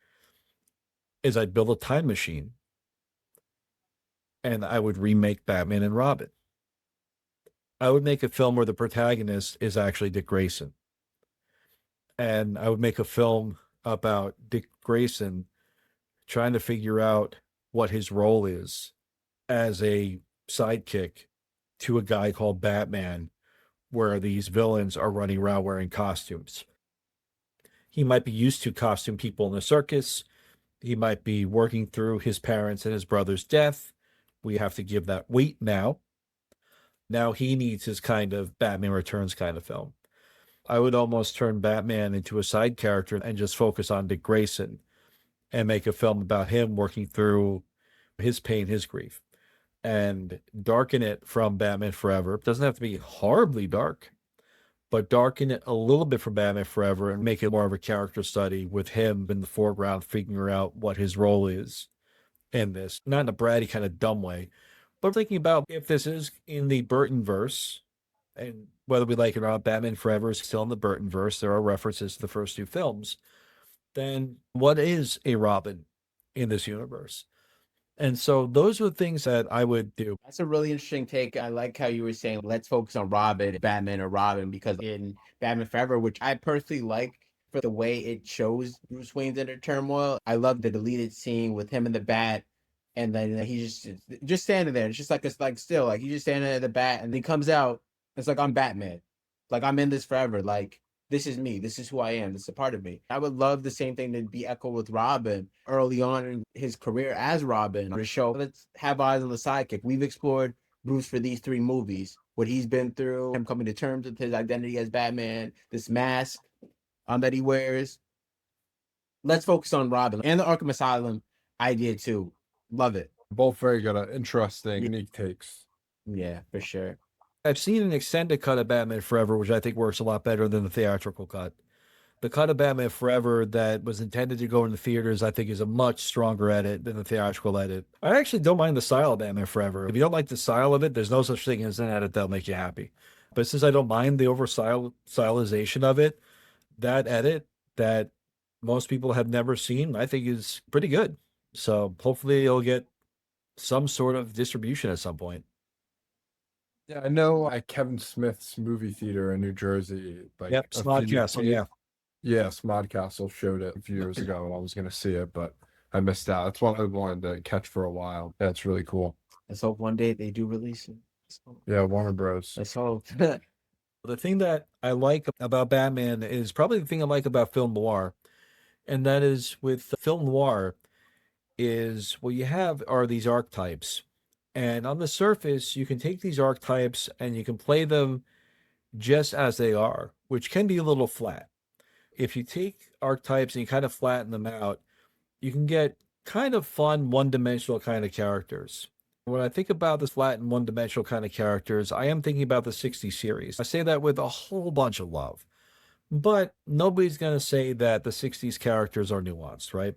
is I'd build a time machine and I would remake Batman and Robin. I would make a film where the protagonist is actually Dick Grayson. And I would make a film about Dick Grayson trying to figure out what his role is as a sidekick to a guy called Batman, where these villains are running around wearing costumes. He might be used to costume people in the circus. He might be working through his parents and his brother's death. We have to give that weight now. Now he needs his kind of Batman Returns kind of film. I would almost turn Batman into a side character and just focus on Dick Grayson and make a film about him working through his pain, his grief, and darken it from Batman Forever. It doesn't have to be horribly dark, but darken it a little bit from Batman Forever and make it more of a character study with him in the foreground, figuring out what his role is in this. Not in a bratty kind of dumb way, but thinking about if this is in the Burton verse, and whether we like it or not, Batman Forever is still in the Burton verse. There are references to the first two films. Then what is a Robin in this universe? And so those are the things that I would do. That's a really interesting take. I like how you were saying, let's focus on Robin, Batman or Robin, because in Batman Forever, which I personally like for the way it shows Bruce Wayne's inner turmoil, I love the deleted scene with him and the bat. And then he's just standing there. It's just like, it's like still, like he's just standing there at the bat, and he comes out. It's like, I'm Batman. Like, I'm in this forever. Like, this is me. This is who I am. This is a part of me. I would love the same thing to be echoed with Robin early on in his career as Robin. To show, let's have eyes on the sidekick. We've explored Bruce for these three movies, what he's been through, him coming to terms with his identity as Batman, this mask that he wears. Let's focus on Robin and the Arkham Asylum idea too. Love it. Both very good, interesting, unique takes. Yeah, for sure. I've seen an extended cut of Batman Forever, which I think works a lot better than the theatrical cut. The cut of Batman Forever that was intended to go in the theaters, I think, is a much stronger edit than the theatrical edit. I actually don't mind the style of Batman Forever. If you don't like the style of it, there's no such thing as an edit that'll make you happy. But since I don't mind the stylization of it, that edit that most people have never seen, I think is pretty good. So hopefully it'll get some sort of distribution at some point. Yeah, I know at Kevin Smith's movie theater in New Jersey, like Yep, a Smod few Castle, days- yeah. Yeah, Smodcastle showed it a few years ago, and I was going to see it, but I missed out. That's one I wanted to catch for a while. Yeah, it's really cool. Let's hope one day they do release it. Yeah, Warner Bros. Let's hope. The thing that I like about Batman is probably the thing I like about film noir, and that is with film noir is what you have are these archetypes. And on the surface, you can take these archetypes and you can play them just as they are, which can be a little flat. If you take archetypes and you kind of flatten them out, you can get kind of fun one-dimensional kind of characters. When I think about this flat and one-dimensional kind of characters, I am thinking about the 60 series. I say that with a whole bunch of love. But nobody's going to say that the 60s characters are nuanced, right?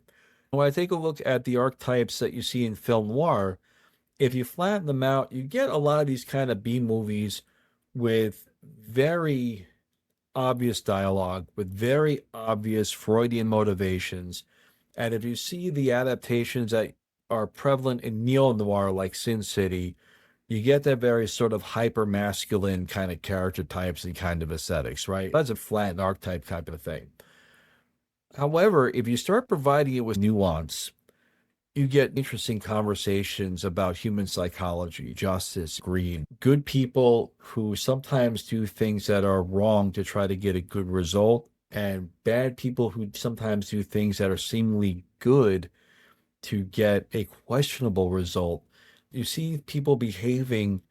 When I take a look at the archetypes that you see in film noir, if you flatten them out, you get a lot of these kind of B movies with very obvious dialogue, with very obvious Freudian motivations. And if you see the adaptations that are prevalent in neo-noir like Sin City, you get that very sort of hyper-masculine kind of character types and kind of aesthetics, right? That's a flat archetype type of thing. However, if you start providing it with nuance, you get interesting conversations about human psychology, justice, greed, good people who sometimes do things that are wrong to try to get a good result, and bad people who sometimes do things that are seemingly good to get a questionable result. You see people behaving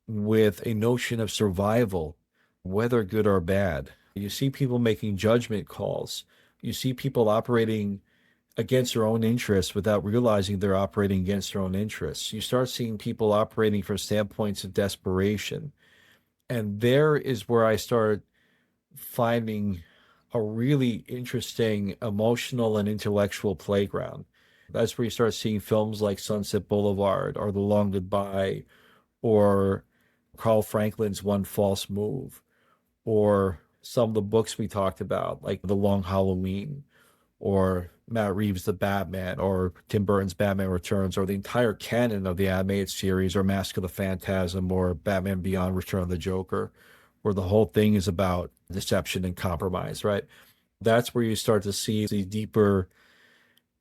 with a notion of survival, whether good or bad. You see people making judgment calls. You see people operating against their own interests without realizing they're operating against their own interests. You start seeing people operating from standpoints of desperation. And there is where I start finding a really interesting emotional and intellectual playground. That's where you start seeing films like Sunset Boulevard or The Long Goodbye or Carl Franklin's One False Move or some of the books we talked about, like The Long Halloween or Matt Reeves' The Batman, or Tim Burton's Batman Returns, or the entire canon of the animated series, or Mask of the Phantasm, or Batman Beyond Return of the Joker, where the whole thing is about deception and compromise, right? That's where you start to see these deeper,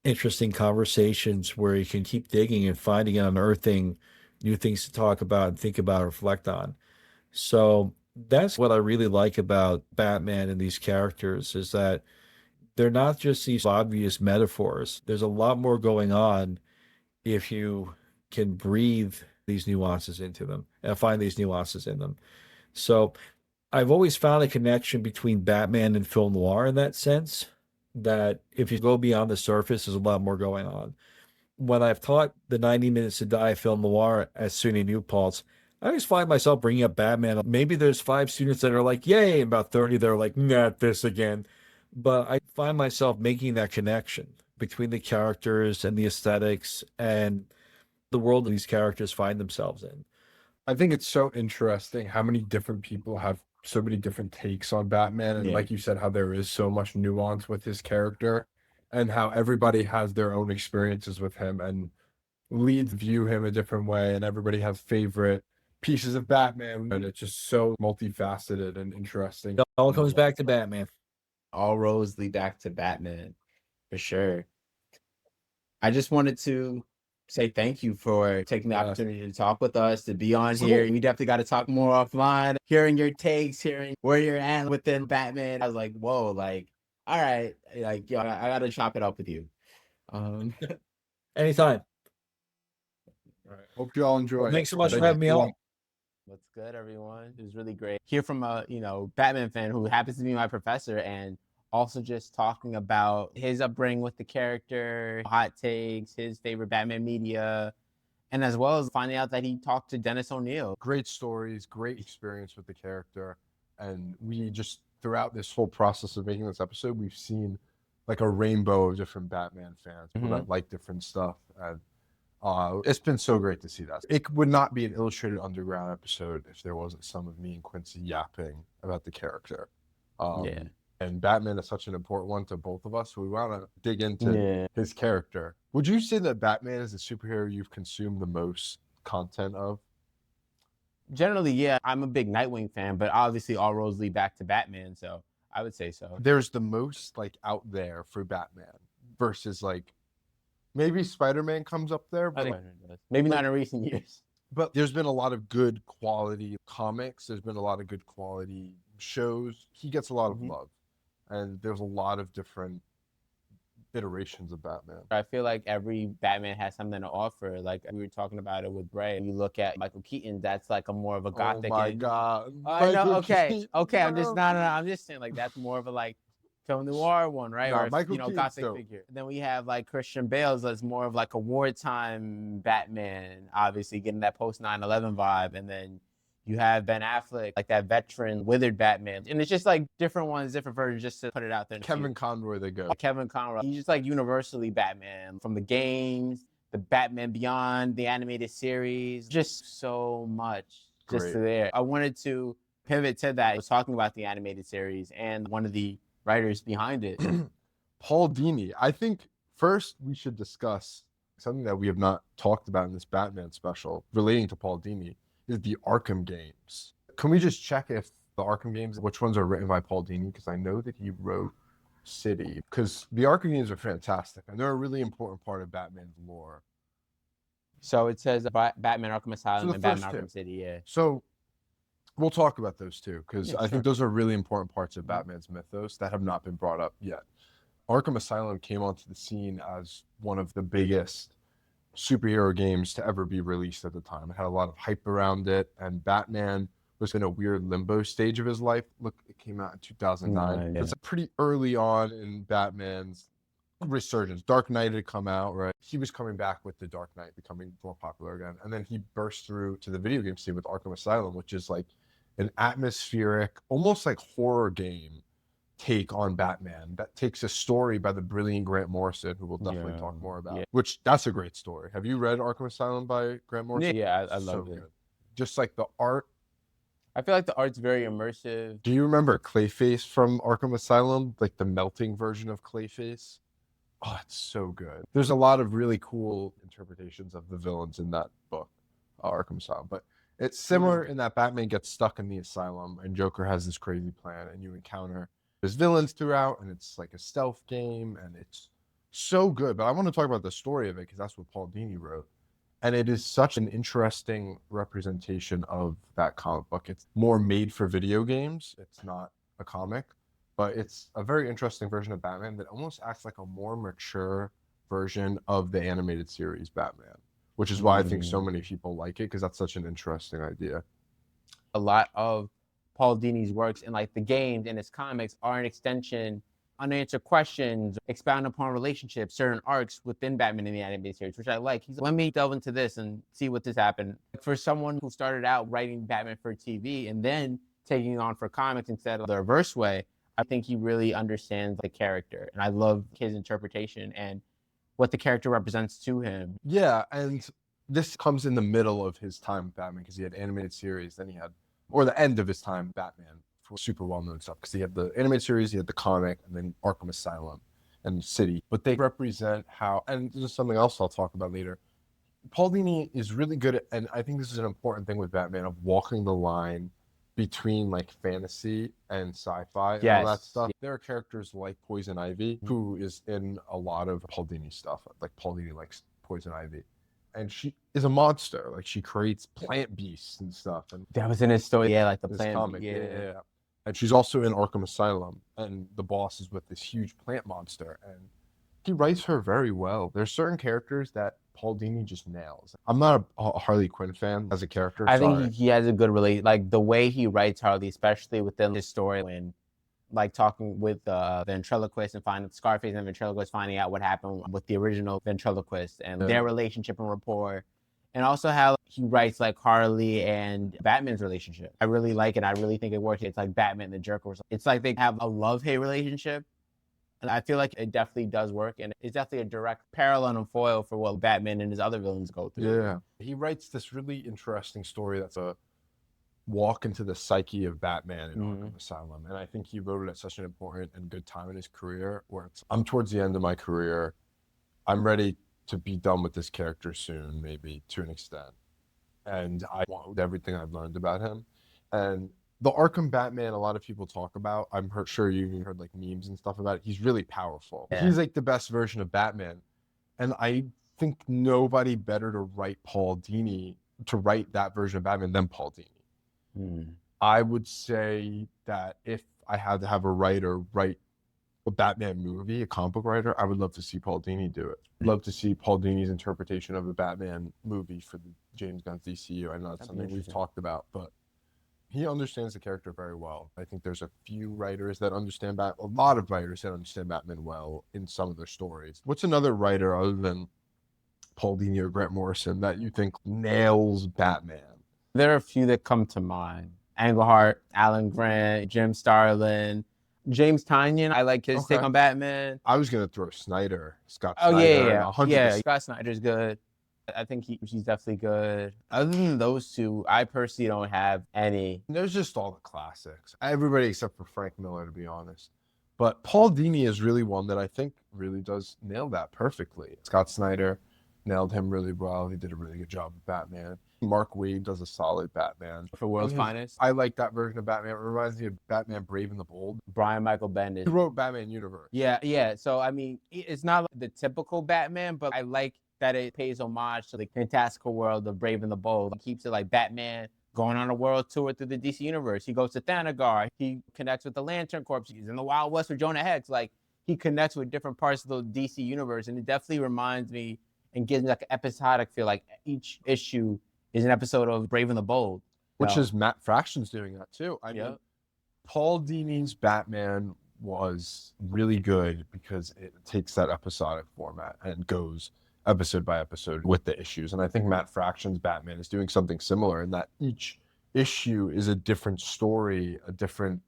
interesting conversations where you can keep digging and finding and unearthing new things to talk about and think about, reflect on. So that's what I really like about Batman and these characters is that they're not just these obvious metaphors. There's a lot more going on if you can breathe these nuances into them and find these nuances in them. So I've always found a connection between Batman and film noir in that sense, that if you go beyond the surface, there's a lot more going on. When I've taught the 90 Minutes to Die film noir at SUNY New Paltz, I always find myself bringing up Batman. Maybe there's 5 students that are like, yay, and about 30 that are like, not this again. But I find myself making that connection between the characters and the aesthetics and the world these characters find themselves in. I think it's so interesting how many different people have so many different takes on Batman. And Yeah. like you said, how there is so much nuance with his character and how everybody has their own experiences with him and leads view him a different way. And everybody has favorite pieces of Batman. And it's just so multifaceted and interesting. It all comes back to Batman. All roads lead back to Batman, for sure. I just wanted to say thank you for taking the opportunity to talk with us, to be on here. We definitely got to talk more offline. Hearing your takes, hearing where you're at within Batman, I was like, whoa, like, all right, like, yo, I got to chop it up with you. Anytime. All right. Hope you all enjoy. Thanks so much for having me on. What's good, everyone? It was really great. Hear from a, Batman fan who happens to be my professor, and also just talking about his upbringing with the character, hot takes, his favorite Batman media, and as well as finding out that he talked to Dennis O'Neil. Great stories, great experience with the character. And we just throughout this whole process of making this episode, we've seen like a rainbow of different Batman fans, people that like different stuff. And it's been so great to see that. It would not be an Illustrated Underground episode if there wasn't some of me and Quincy yapping about the character. And Batman is such an important one to both of us, so we want to dig into his character. Would you say that Batman is the superhero you've consumed the most content of? Generally, yeah. I'm a big Nightwing fan, but obviously all roads lead back to Batman, so I would say so. There's the most like out there for Batman versus like maybe Spider-Man comes up there, but maybe not in recent years. But there's been a lot of good quality comics. There's been a lot of good quality shows. He gets a lot of love, and there's a lot of different iterations of Batman. I feel like every Batman has something to offer. Like we were talking about it with Bray. You look at Michael Keaton, that's like a more of a gothic. Oh my God. I know. Okay. I'm just I'm just saying like that's more of a like film noir one, right? Nah, or Michael gothic figure. Then we have like Christian Bale's that's more of like a wartime Batman, obviously getting that post 9/11 vibe, and then you have Ben Affleck, like that veteran, withered Batman. And it's just like different ones, different versions, just to put it out there. Kevin Conroy, the goat. Kevin Conroy. He's just like universally Batman. From the games, the Batman Beyond, the animated series, just so much just there. I wanted to pivot to that. I was talking about the animated series and one of the writers behind it. Paul Dini. I think first we should discuss something that we have not talked about in this Batman special relating to Paul Dini. Is the Arkham games. Can we just check if the Arkham games, which ones are written by Paul Dini? Because I know that he wrote City. Because the Arkham games are fantastic, and they're a really important part of Batman's lore. So it says Batman Arkham Asylum and Batman Arkham City, yeah. So we'll talk about those too, because I think those are really important parts of Batman's mythos that have not been brought up yet. Arkham Asylum came onto the scene as one of the biggest superhero games to ever be released at the time. It had a lot of hype around it, and Batman was in a weird limbo stage of his life. Look, it came out in 2009. It's pretty early on in Batman's resurgence. Dark Knight had come out, right? He was coming back with the Dark Knight becoming more popular again, and then he burst through to the video game scene with Arkham Asylum, which is like an atmospheric, almost like horror game take on Batman that takes a story by the brilliant Grant Morrison, who we'll definitely talk more about, which that's a great story. Have you read Arkham Asylum by Grant Morrison? Yeah, I loved it. Just like the art. I feel like the art's very immersive. Do you remember Clayface from Arkham Asylum? Like the melting version of Clayface? Oh, it's so good. There's a lot of really cool interpretations of the villains in that book, Arkham Asylum. But it's similar in that Batman gets stuck in the asylum and Joker has this crazy plan, and you encounter there's villains throughout, and it's like a stealth game, and it's so good. But I want to talk about the story of it because that's what Paul Dini wrote. And it is such an interesting representation of that comic book. It's more made for video games. It's not a comic, but it's a very interesting version of Batman that almost acts like a more mature version of the animated series Batman, which is why I think so many people like it, because that's such an interesting idea. A lot of Paul Dini's works in like the games and his comics are an extension, unanswered questions, expound upon relationships, certain arcs within Batman in the animated series, which I like. He's like, let me delve into this and see what this happened. For someone who started out writing Batman for TV and then taking it on for comics instead of the reverse way, I think he really understands the character. And I love his interpretation and what the character represents to him. Yeah, and this comes in the middle of his time with Batman, because he had animated series, then he had, or the end of his time Batman for super well-known stuff, because he had the animated series, he had the comic, and then Arkham Asylum and City. But they represent how, and this is something else I'll talk about later, Paul Dini is really good at, and I think this is an important thing with Batman, of walking the line between like fantasy and sci-fi and all that stuff. There are characters like Poison Ivy, who is in a lot of Paul Dini stuff. Like Paul Dini likes Poison Ivy. And she is a monster. Like she creates plant beasts and stuff. And that was in his story, like the plant comic. Yeah. And she's also in Arkham Asylum, and the boss is with this huge plant monster, and he writes her very well. There's certain characters that Paul Dini just nails. I'm not a Harley Quinn fan as a character. I think he has a good like the way he writes Harley, especially within his story, when like talking with the ventriloquist and finding Scarface and ventriloquist, finding out what happened with the original ventriloquist and their relationship and rapport. And also how he writes like Harley and Batman's relationship. I really like it. I really think it works. It's like Batman and the Joker. It's like they have a love-hate relationship. And I feel like it definitely does work. And it's definitely a direct parallel and foil for what Batman and his other villains go through. Yeah. He writes this really interesting story that's a walk into the psyche of Batman in Arkham Asylum. And I think he wrote it at such an important and good time in his career where I'm towards the end of my career. I'm ready to be done with this character soon, maybe to an extent. And I want everything I've learned about him. And the Arkham Batman, a lot of people talk about, sure you even heard like memes and stuff about it. He's really powerful. Yeah. He's like the best version of Batman. And I think nobody better to write that version of Batman than Paul Dini. I would say that if I had to have a writer write a Batman movie, a comic book writer, I would love to see Paul Dini do it. I'd love to see Paul Dini's interpretation of a Batman movie for the James Gunn's DCU. I know that's something we've talked about, but he understands the character very well. I think there's a few writers that understand a lot of writers that understand Batman well in some of their stories. What's another writer other than Paul Dini or Grant Morrison that you think nails Batman? There are a few that come to mind. Englehart, Alan Grant, Jim Starlin, James Tynion. I like his take on Batman. I was going to throw Snyder, Scott Oh, Snyder. yeah. 100%. Yeah, Scott Snyder's good. I think he's definitely good. Other than those two, I personally don't have any. There's just all the classics. Everybody except for Frank Miller, to be honest. But Paul Dini is really one that I think really does nail that perfectly. Scott Snyder nailed him really well. He did a really good job with Batman. Mark Waid does a solid Batman. For World's Finest. I like that version of Batman. It reminds me of Batman Brave and the Bold. Brian Michael Bendis. He wrote Batman Universe. Yeah. So, I mean, it's not the typical Batman, but I like that it pays homage to the fantastical world of Brave and the Bold. It keeps it like Batman going on a world tour through the DC universe. He goes to Thanagar. He connects with the Lantern Corps. He's in the Wild West with Jonah Hex. Like, he connects with different parts of the DC universe. And it definitely reminds me and gives me like an episodic feel. Like each issue is an episode of Brave and the Bold. Which is Matt Fraction's doing that too. I mean, Paul Dini's Batman was really good because it takes that episodic format and goes episode by episode with the issues. And I think Matt Fraction's Batman is doing something similar in that each issue is a different story, a different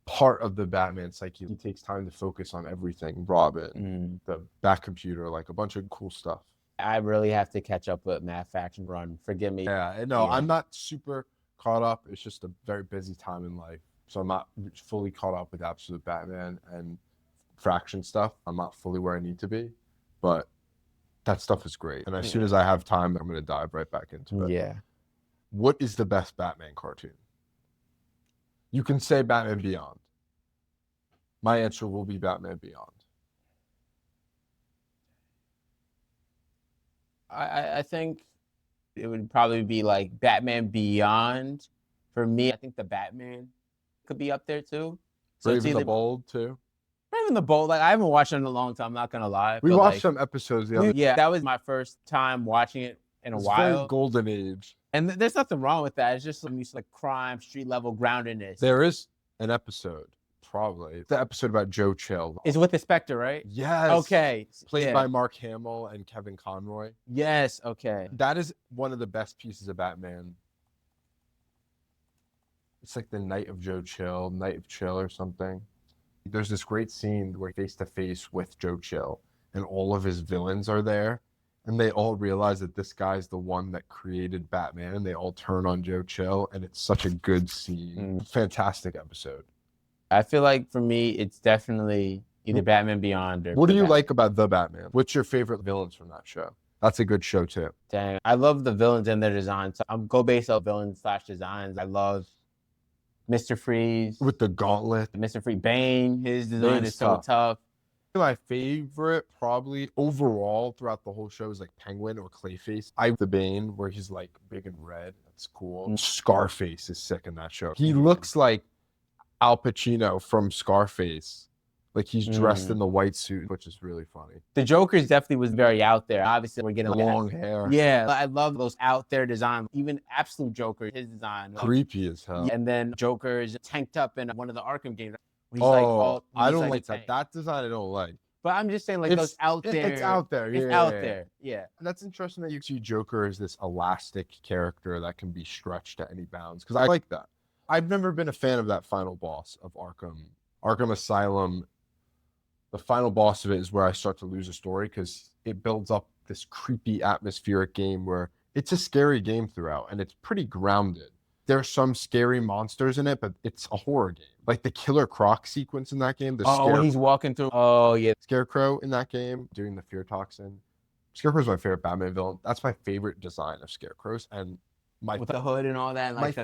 part of the Batman psyche. He takes time to focus on everything. Robin, the Batcomputer, like a bunch of cool stuff. I really have to catch up with Matt Fraction run. Forgive me. Yeah, no, I'm not super caught up. It's just a very busy time in life. So I'm not fully caught up with Absolute Batman and Fraction stuff. I'm not fully where I need to be, but that stuff is great. And as soon as I have time, I'm going to dive right back into it. Yeah. What is the best Batman cartoon? You can say Batman Beyond. My answer will be Batman Beyond. I think it would probably be like Batman Beyond. For me, I think the Batman could be up there too. So Brave and the Bold too. Brave and the Bold, like I haven't watched it in a long time, I'm not gonna lie. We watched some episodes the other day. Yeah, that was my first time watching it in a while. Very golden age. And there's nothing wrong with that. It's just some like crime, street level groundedness. There is an episode, probably. The episode about Joe Chill. It's with the Spectre, right? Yes. Okay. Played by Mark Hamill and Kevin Conroy. Yes, okay. That is one of the best pieces of Batman. It's like the Night of Chill or something. There's this great scene where face to face with Joe Chill and all of his villains are there. And they all realize that this guy's the one that created Batman. And they all turn on Joe Chill. And it's such a good scene. Fantastic episode. I feel like for me, it's definitely either Batman Beyond or... What do you like about The Batman? What's your favorite villains from that show? That's a good show too. Dang, I love the villains and their designs. So I'm go based on villains / designs. I love Mr. Freeze. With the gauntlet. Mr. Freeze. Bane, his design is so tough. My favorite probably overall throughout the whole show is like Penguin or Clayface. I the Bane where he's like big and red. That's cool. Scarface is sick in that show. He looks like Al Pacino from Scarface. Like he's dressed in the white suit, which is really funny. The Joker's definitely was very out there. Obviously, we're getting long hair. Yeah, I love those out there designs. Even Absolute Joker, his design. Creepy as hell. And then Joker is tanked up in one of the Arkham games. I don't like that. That design I don't like. But I'm just saying, like, those out there. It's out there. It's Yeah, out yeah, yeah. there. Yeah. And that's interesting that you see Joker as this elastic character that can be stretched to any bounds, because I like that. I've never been a fan of that final boss of Arkham Asylum. The final boss of it is where I start to lose a story, because it builds up this creepy atmospheric game where it's a scary game throughout, and it's pretty grounded. There's some scary monsters in it, but it's a horror game. Like the Killer Croc sequence in that game. When he's walking through. Oh, yeah. Scarecrow in that game doing the fear toxin. Scarecrow's my favorite Batman villain. That's my favorite design of Scarecrows. And with the hood and all that. And like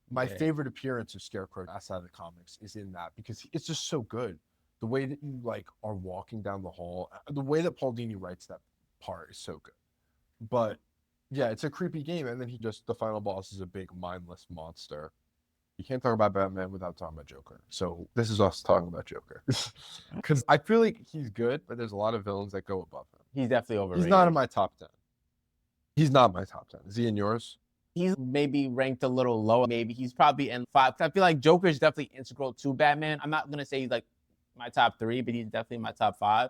my favorite appearance of Scarecrow outside of the comics is in that, because it's just so good. The way that you like are walking down the hall, the way that Paul Dini writes that part is so good. But yeah, it's a creepy game, and then the final boss is a big mindless monster. You can't talk about Batman without talking about Joker. So this is us talking about Joker. Because I feel like he's good, but there's a lot of villains that go above him. He's definitely overrated. He's not in my top 10. He's not my top 10. Is he in yours? He's maybe ranked a little lower. Maybe he's probably in 5. I feel like Joker is definitely integral to Batman. I'm not going to say he's like my top 3, but he's definitely my top 5.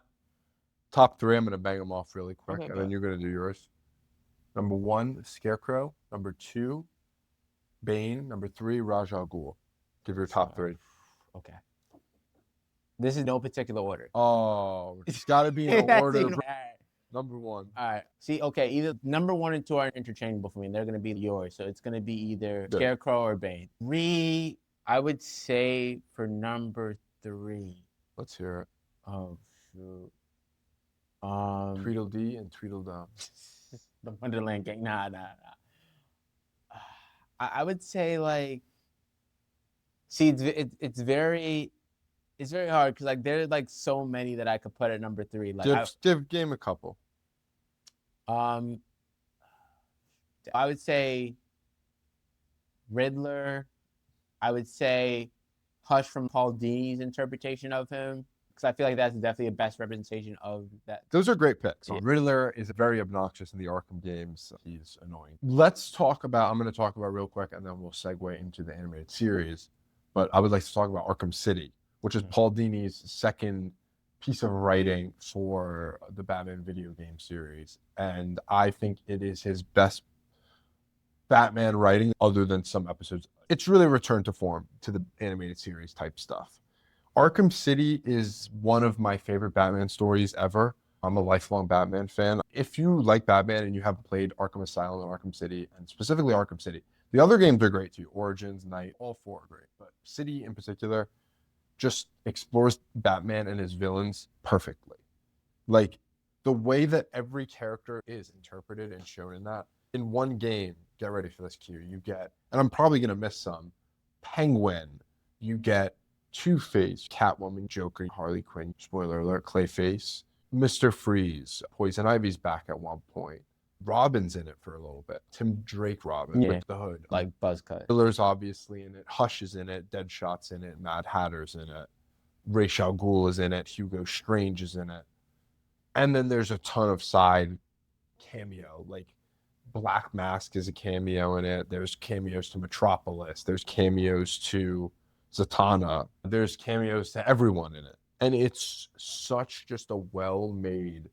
Top 3, I'm going to bang them off really quick, Okay, and then you're going to do yours. Number 1, Scarecrow. Number 2, Bane. Number 3, Ra's al Ghul. Give your top 3. Okay. This is no particular order. Oh, it's got to be in order. Number 1. All right. See, okay, either number 1 and 2 are interchangeable for me, and they're going to be yours. So it's going to be either Scarecrow or Bane. 3, I would say for number 3. Let's hear it. Oh, shoot. Tweedledee and Tweedledum. The Wonderland Gang. Nah. I would say, like, see, it's very hard, because like there's like so many that I could put at number 3. Like, give game a couple. I would say Riddler. I would say Hush from Paul Dini's interpretation of him, because I feel like that's definitely the best representation of that. Those are great picks. Yeah. Riddler is very obnoxious in the Arkham games. He's annoying. I'm going to talk about real quick, and then we'll segue into the animated series. But I would like to talk about Arkham City, which is Paul Dini's second piece of writing for the Batman video game series. And I think it is his best Batman writing, other than some episodes. It's really a return to form to the animated series type stuff. Arkham City is one of my favorite Batman stories ever. I'm a lifelong Batman fan. If you like Batman and you haven't played Arkham Asylum and Arkham City, and specifically Arkham City, the other games are great too. Origins, Night, all 4 are great. But City in particular just explores Batman and his villains perfectly. Like, the way that every character is interpreted and shown in that. In one game, get ready for this, Q, you get, and I'm probably going to miss some, Penguin, you get Two-Face, Catwoman, Joker, Harley Quinn, spoiler alert, Clayface, Mr. Freeze, Poison Ivy's back at one point. Robin's in it for a little bit. Tim Drake Robin with the hood. Like Buzzcut. Riddler's obviously in it. Hush is in it. Deadshot's in it. Mad Hatter's in it. Ra's al Ghul is in it. Hugo Strange is in it. And then there's a ton of side cameo. Like Black Mask is a cameo in it. There's cameos to Metropolis. There's cameos to Zatanna. There's cameos to everyone in it. And it's such just a well-made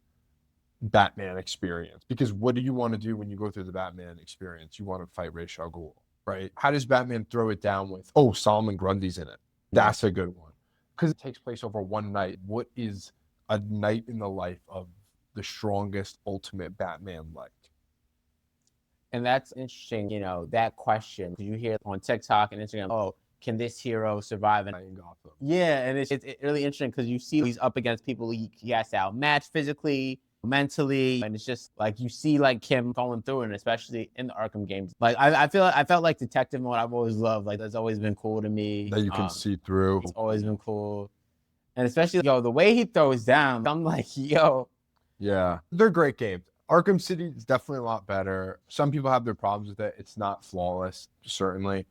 Batman experience. Because what do you want to do when you go through the Batman experience? You want to fight Ra's al Ghul, right? How does Batman throw it down with, oh, Solomon Grundy's in it? That's a good one. Because it takes place over one night. What is a night in the life of the strongest, ultimate Batman like? And that's interesting, you know, that question. You hear on TikTok and Instagram, oh, can this hero survive in Gotham? Yeah, and it's really interesting because you see he's up against people he has to outmatch physically, mentally, and it's just like you see like him going through it, and especially in the Arkham games. Like I felt like detective mode I've always loved. Like that's always been cool to me. That you can see through. It's always been cool. And especially, the way he throws down, I'm like, yo. Yeah, they're great games. Arkham City is definitely a lot better. Some people have their problems with it. It's not flawless, certainly.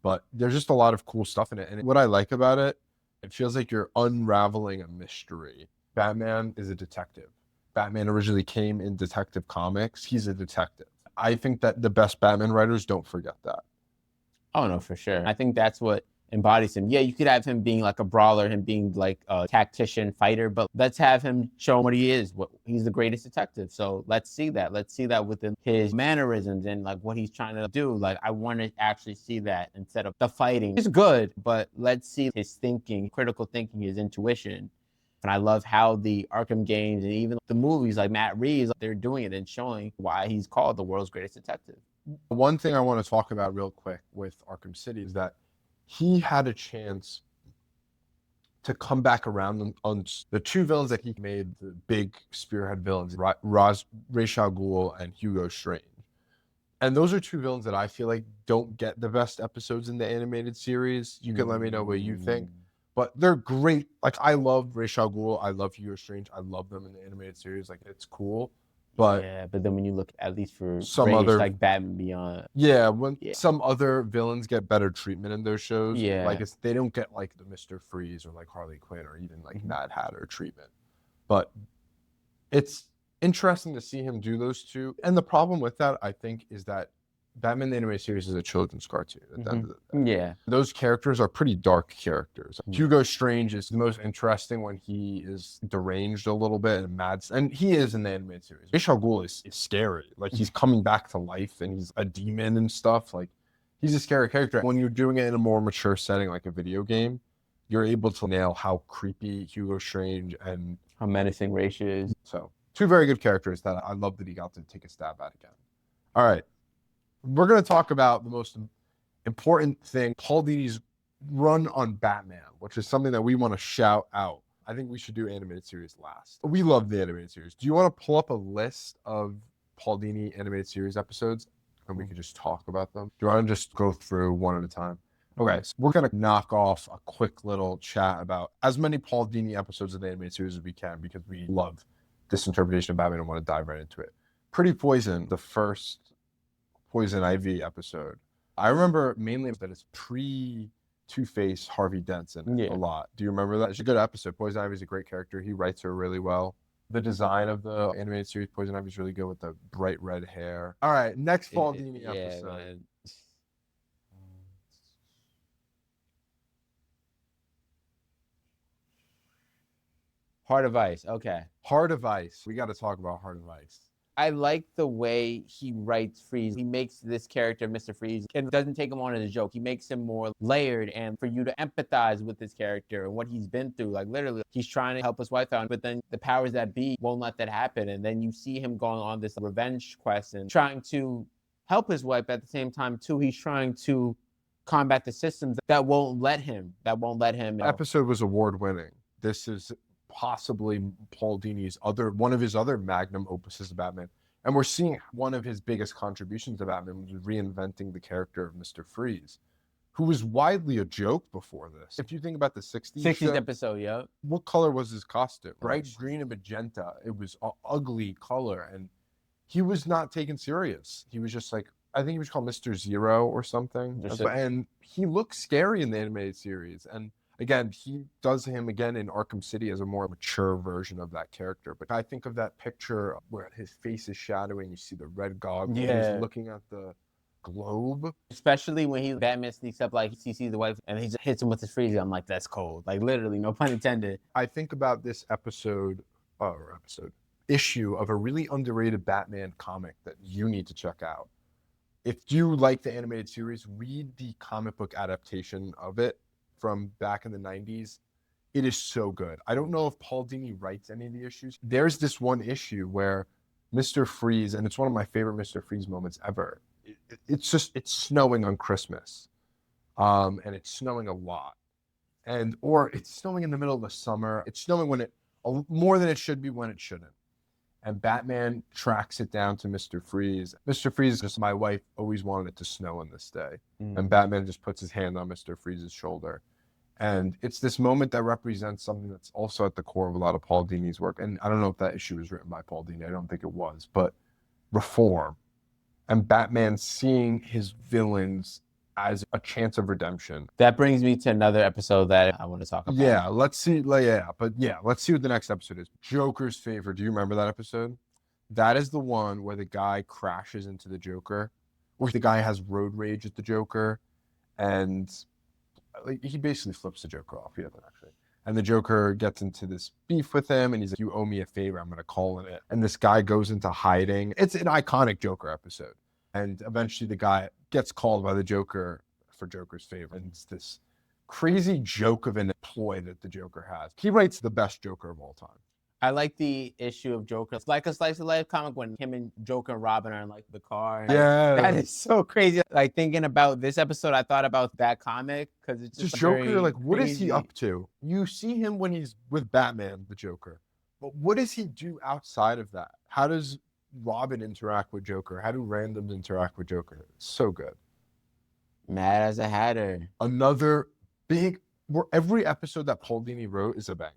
But there's just a lot of cool stuff in it. And what I like about it, it feels like you're unraveling a mystery. Batman is a detective. Batman originally came in Detective Comics. He's a detective. I think that the best Batman writers don't forget that. Oh, no, for sure. I think that's what embodies him. Yeah, you could have him being like a brawler, him being like a tactician fighter, but let's have him show what he is. He's the greatest detective. So let's see that. Let's see that within his mannerisms and like what he's trying to do. Like I want to actually see that instead of the fighting. It's good, but let's see his thinking, critical thinking, his intuition. And I love how the Arkham games and even the movies like Matt Reeves, they're doing it and showing why he's called the world's greatest detective. One thing I want to talk about real quick with Arkham City is that he had a chance to come back around on the two villains that he made the big spearhead villains, Ra's al Ghul and Hugo Strange. And those are two villains that I feel like don't get the best episodes in the animated series. You can let me know what you think. But they're great. Like, I love Ra's al Ghul. I love Hugo Strange. I love them in the animated series. Like, it's cool. But yeah, but then when you look at least for some Rage, other like Batman Beyond. Yeah, when some other villains get better treatment in those shows. Yeah. Like they don't get like the Mr. Freeze or like Harley Quinn or even like Mad Hatter treatment. But it's interesting to see him do those two. And the problem with that, I think, is that Batman the Animated Series is a children's cartoon at the end of the day. Yeah. Those characters are pretty dark characters. Hugo Strange is the most interesting when he is deranged a little bit and mad. And he is in the animated series. Ra's al Ghul is scary. Like, he's coming back to life and he's a demon and stuff. Like, he's a scary character. When you're doing it in a more mature setting, like a video game, you're able to nail how creepy Hugo Strange and how menacing Ra's is. So, two very good characters that I love that he got to take a stab at again. All right. We're going to talk about the most important thing, Paul Dini's run on Batman, which is something that we want to shout out. I think we should do animated series last. We love the animated series. Do you want to pull up a list of Paul Dini animated series episodes and we can just talk about them? Do you want to just go through one at a time? Okay, so we're going to knock off a quick little chat about as many Paul Dini episodes of the animated series as we can because we love this interpretation of Batman and want to dive right into it. Pretty Poison, the first Poison Ivy episode. I remember mainly that it's pre-Two-Face Harvey Dent in it a lot. Do you remember that? It's a good episode. Poison Ivy is a great character. He writes her really well. The design of the animated series Poison Ivy is really good with the bright red hair. All right, next Paul Dini episode. Man. Heart of Ice. Okay. Heart of Ice. We got to talk about Heart of Ice. I like the way he writes Freeze. He makes this character, Mr. Freeze, and doesn't take him on as a joke. He makes him more layered and for you to empathize with this character and what he's been through. Like literally, he's trying to help his wife out, but then the powers that be won't let that happen. And then you see him going on this revenge quest and trying to help his wife at the same time too. He's trying to combat the systems that won't let him. The episode was award-winning. This is possibly Paul Dini's one of his other magnum opuses of Batman. And we're seeing one of his biggest contributions to Batman was reinventing the character of Mr. Freeze, who was widely a joke before this. If you think about the 60s episode, yeah. What color was his costume? Bright green and magenta. It was an ugly color. And he was not taken serious. He was just like, I think he was called Mr. Zero or something. And he looked scary in the animated series. And again, he does him again in Arkham City as a more mature version of that character. But I think of that picture where his face is shadowy and you see the red goggles. Yeah. He's looking at the globe. Especially when Batman sneaks up, like he sees the wife and he just hits him with his freeze. I'm like, that's cold. Like literally, no pun intended. I think about this issue of a really underrated Batman comic that you need to check out. If you like the animated series, read the comic book adaptation of it from back in the 90s. It is so good. I don't know if Paul Dini writes any of the issues. There's this one issue where Mr. Freeze, and it's one of my favorite Mr. Freeze moments ever. It's snowing on Christmas. And it's snowing a lot. Or it's snowing in the middle of the summer. It's snowing more than it should be when it shouldn't. And Batman tracks it down to Mr. Freeze. Mr. Freeze just, my wife always wanted it to snow on this day. And Batman just puts his hand on Mr. Freeze's shoulder. And it's this moment that represents something that's also at the core of a lot of Paul Dini's work. And I don't know if that issue was written by Paul Dini. I don't think it was. But reform. And Batman seeing his villains as a chance of redemption. That brings me to another episode that I want to talk about. Yeah, let's see. Let's see what the next episode is. Joker's Favor. Do you remember that episode? That is the one where the guy crashes into the Joker, or the guy has road rage at the Joker, and like, he basically flips the Joker off. He doesn't actually. And the Joker gets into this beef with him, and he's like, "You owe me a favor. I'm going to call in it." And this guy goes into hiding. It's an iconic Joker episode. And eventually the guy gets called by the Joker for Joker's favor. And it's this crazy joke of an ploy that the Joker has. He writes the best Joker of all time. I like the issue of Joker. It's like a slice of life comic when him and Joker and Robin are in like the car. And, Yeah. that is so crazy. Like thinking about this episode, I thought about that comic because it's just Joker, like, what is crazy. he up to? You see him when he's with Batman, the Joker. But what does he do outside of that? How does Robin interact with Joker? How do randoms interact with Joker? It's so good. Mad as a Hatter. Another big, where every episode that Paul Dini wrote is a banger.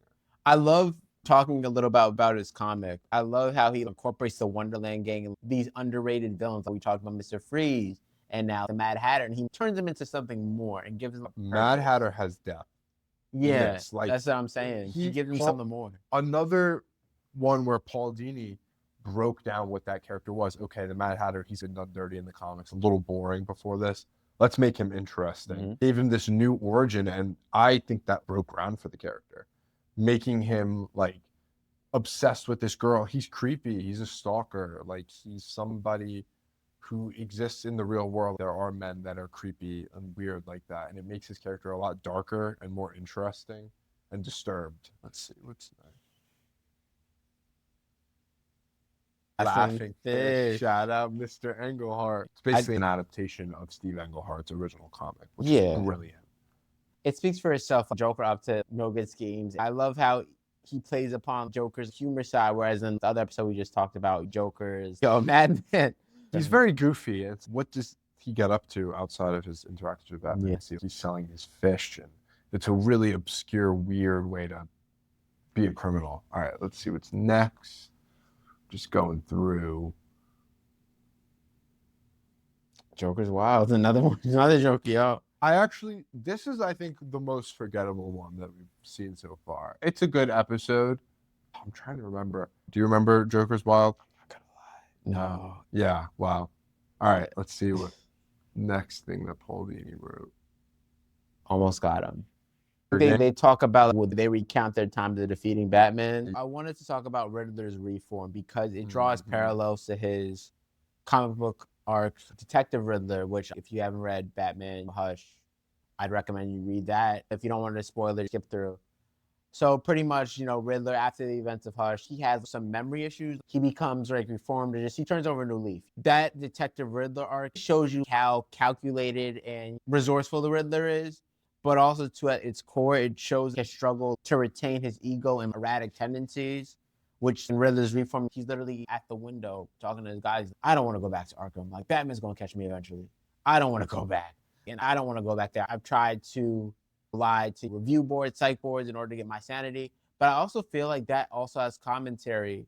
I love talking a little about his comic. I love how he incorporates the Wonderland gang and these underrated villains. We talked about Mr. Freeze and now the Mad Hatter, and he turns them into something more and gives them a Mad purpose. Hatter has depth. Yeah, Yes, like, that's what I'm saying. He gives them something more. Another one where Paul Dini broke down what that character was. Okay, the Mad Hatter, he's been done dirty in the comics, a little boring before this. Let's make him interesting. Mm-hmm. Gave him this new origin, and I think that broke ground for the character. Making him like obsessed with this girl. He's creepy. He's a stalker. Like, he's somebody who exists in the real world. There are men that are creepy and weird like that, and it makes his character a lot darker and more interesting and disturbed. Let's see, what's next? Laughing Fish. Shout out Mr. Englehart. It's basically an adaptation of Steve Englehart's original comic, which is brilliant. It speaks for itself. Joker up to no good schemes. I love how he plays upon Joker's humor side, whereas in the other episode we just talked about, Joker's madman. He's very goofy. It's what does he get up to outside of his interactions with Batman? Yeah. He's selling his fish, and it's a really obscure, weird way to be a criminal. All right, let's see what's next. Just going through. Joker's Wild. Another one. Another joke, yo. This is, I think, the most forgettable one that we've seen so far. It's a good episode. I'm trying to remember. Do you remember Joker's Wild? I'm not gonna lie. No. Yeah, wow. All right, let's see what next thing that Paul Dini wrote. Almost got him. They talk about, they recount their time to defeating Batman. I wanted to talk about Riddler's reform because it draws parallels to his comic book arc, Detective Riddler, which if you haven't read Batman Hush, I'd recommend you read that. If you don't want to spoil it, skip through. So pretty much, Riddler, after the events of Hush, he has some memory issues. He becomes reformed, and he turns over a new leaf. That Detective Riddler arc shows you how calculated and resourceful the Riddler is. But also, at its core, it shows his struggle to retain his ego and erratic tendencies, which in Riddler's reform, he's literally at the window talking to his guys. I don't want to go back to Arkham. Like, Batman's going to catch me eventually. I don't want to go back. And I don't want to go back there. I've tried to lie to review boards, psych boards in order to get my sanity. But I also feel like that also has commentary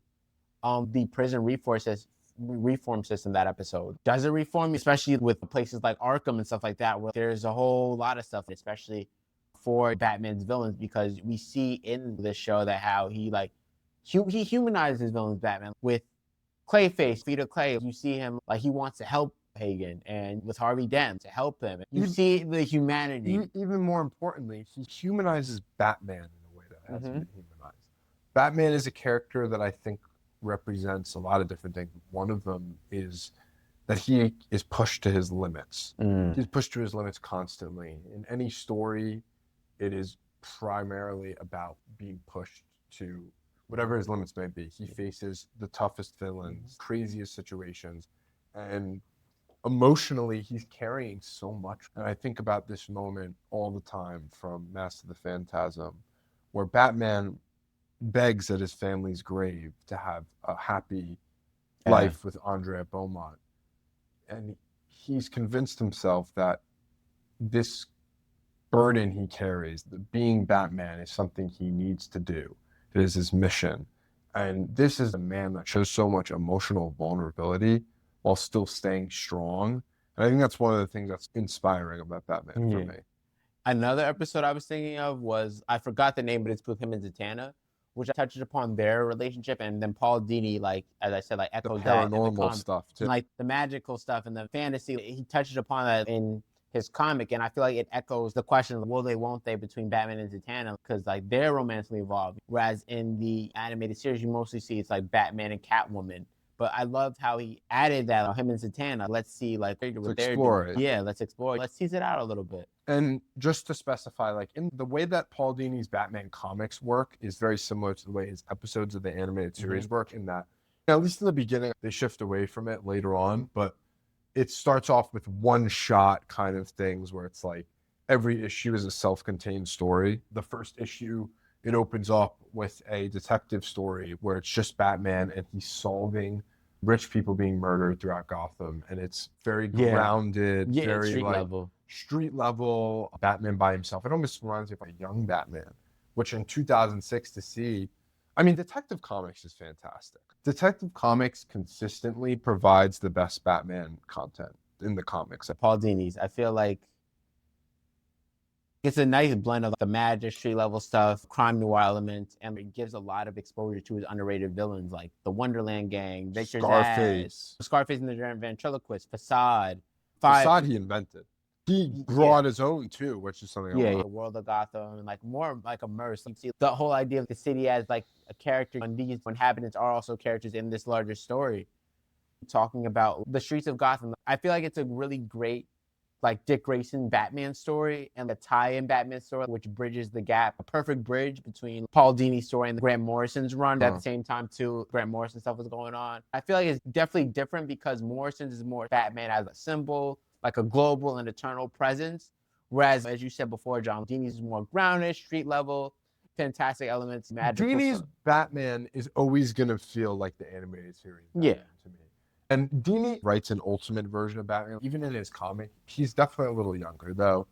on the prison reform system, that episode. Does it reform, especially with places like Arkham and stuff like that, where there's a whole lot of stuff, especially for Batman's villains, because we see in this show that how he humanizes his villains, Batman, with Clayface, Peter Clay. You see him like he wants to help Hagen, and with Harvey Dent to help him. You see the humanity. Even more importantly, he humanizes Batman in a way that hasn't been humanized. Batman is a character that I think represents a lot of different things. One of them is that he is pushed to his limits. He's pushed to his limits constantly. In any story, it is primarily about being pushed to whatever his limits may be. He faces the toughest villains, craziest situations, and emotionally, he's carrying so much. And I think about this moment all the time from Mask of the Phantasm, where Batman begs at his family's grave to have a happy life with Andrea Beaumont. And he's convinced himself that this burden he carries, the being Batman, is something he needs to do. It is his mission. And this is a man that shows so much emotional vulnerability while still staying strong. And I think that's one of the things that's inspiring about Batman for me. Another episode I was thinking of was, I forgot the name, but it's with him and Zatanna, which touches upon their relationship. And then Paul Dini, like, as I said, echoes the paranormal stuff too. like the magical stuff and the fantasy. He touches upon that in his comic, and I feel like it echoes the question of will they, won't they, between Batman and Zatanna, because like they're romantically involved. Whereas in the animated series, you mostly see it's like Batman and Catwoman. But I loved how he added that him and Zatanna. Let's see, like what they're explore doing. it. Yeah, let's explore. Let's tease it out a little bit. And just to specify, like in the way that Paul Dini's Batman comics work is very similar to the way his episodes of the animated series work. In that, at least in the beginning, they shift away from it later on, but it starts off with one shot kind of things where it's like every issue is a self-contained story. The first issue, it opens up with a detective story where it's just Batman and he's solving rich people being murdered throughout Gotham, and it's very grounded, very street level Batman by himself. It almost reminds me of a young Batman, which in 2006 to see. I mean, Detective Comics is fantastic. Detective Comics consistently provides the best Batman content in the comics. Paul Dini's, I feel like it's a nice blend of the magic, street level stuff, crime noir elements, and it gives a lot of exposure to his underrated villains like the Wonderland Gang, Victor Scarface and the German Ventriloquist, Facade. Facade he invented. He brought his own too, which is something I love. The world of Gotham, and like more like immersed. You see the whole idea of the city as like a character, and these inhabitants are also characters in this larger story. Talking about the streets of Gotham, I feel like it's a really great like Dick Grayson Batman story and the tie-in Batman story, which bridges the gap, a perfect bridge between Paul Dini's story and Grant Morrison's run. At the same time, too, Grant Morrison stuff was going on. I feel like it's definitely different because Morrison's is more Batman as a symbol, like a global and eternal presence. Whereas, as you said before, John, Dini's is more grounded, street level, fantastic elements, magical. Dini's Batman is always going to feel like the animated series Batman to me. And Dini writes an ultimate version of Batman. Even in his comic, he's definitely a little younger, though.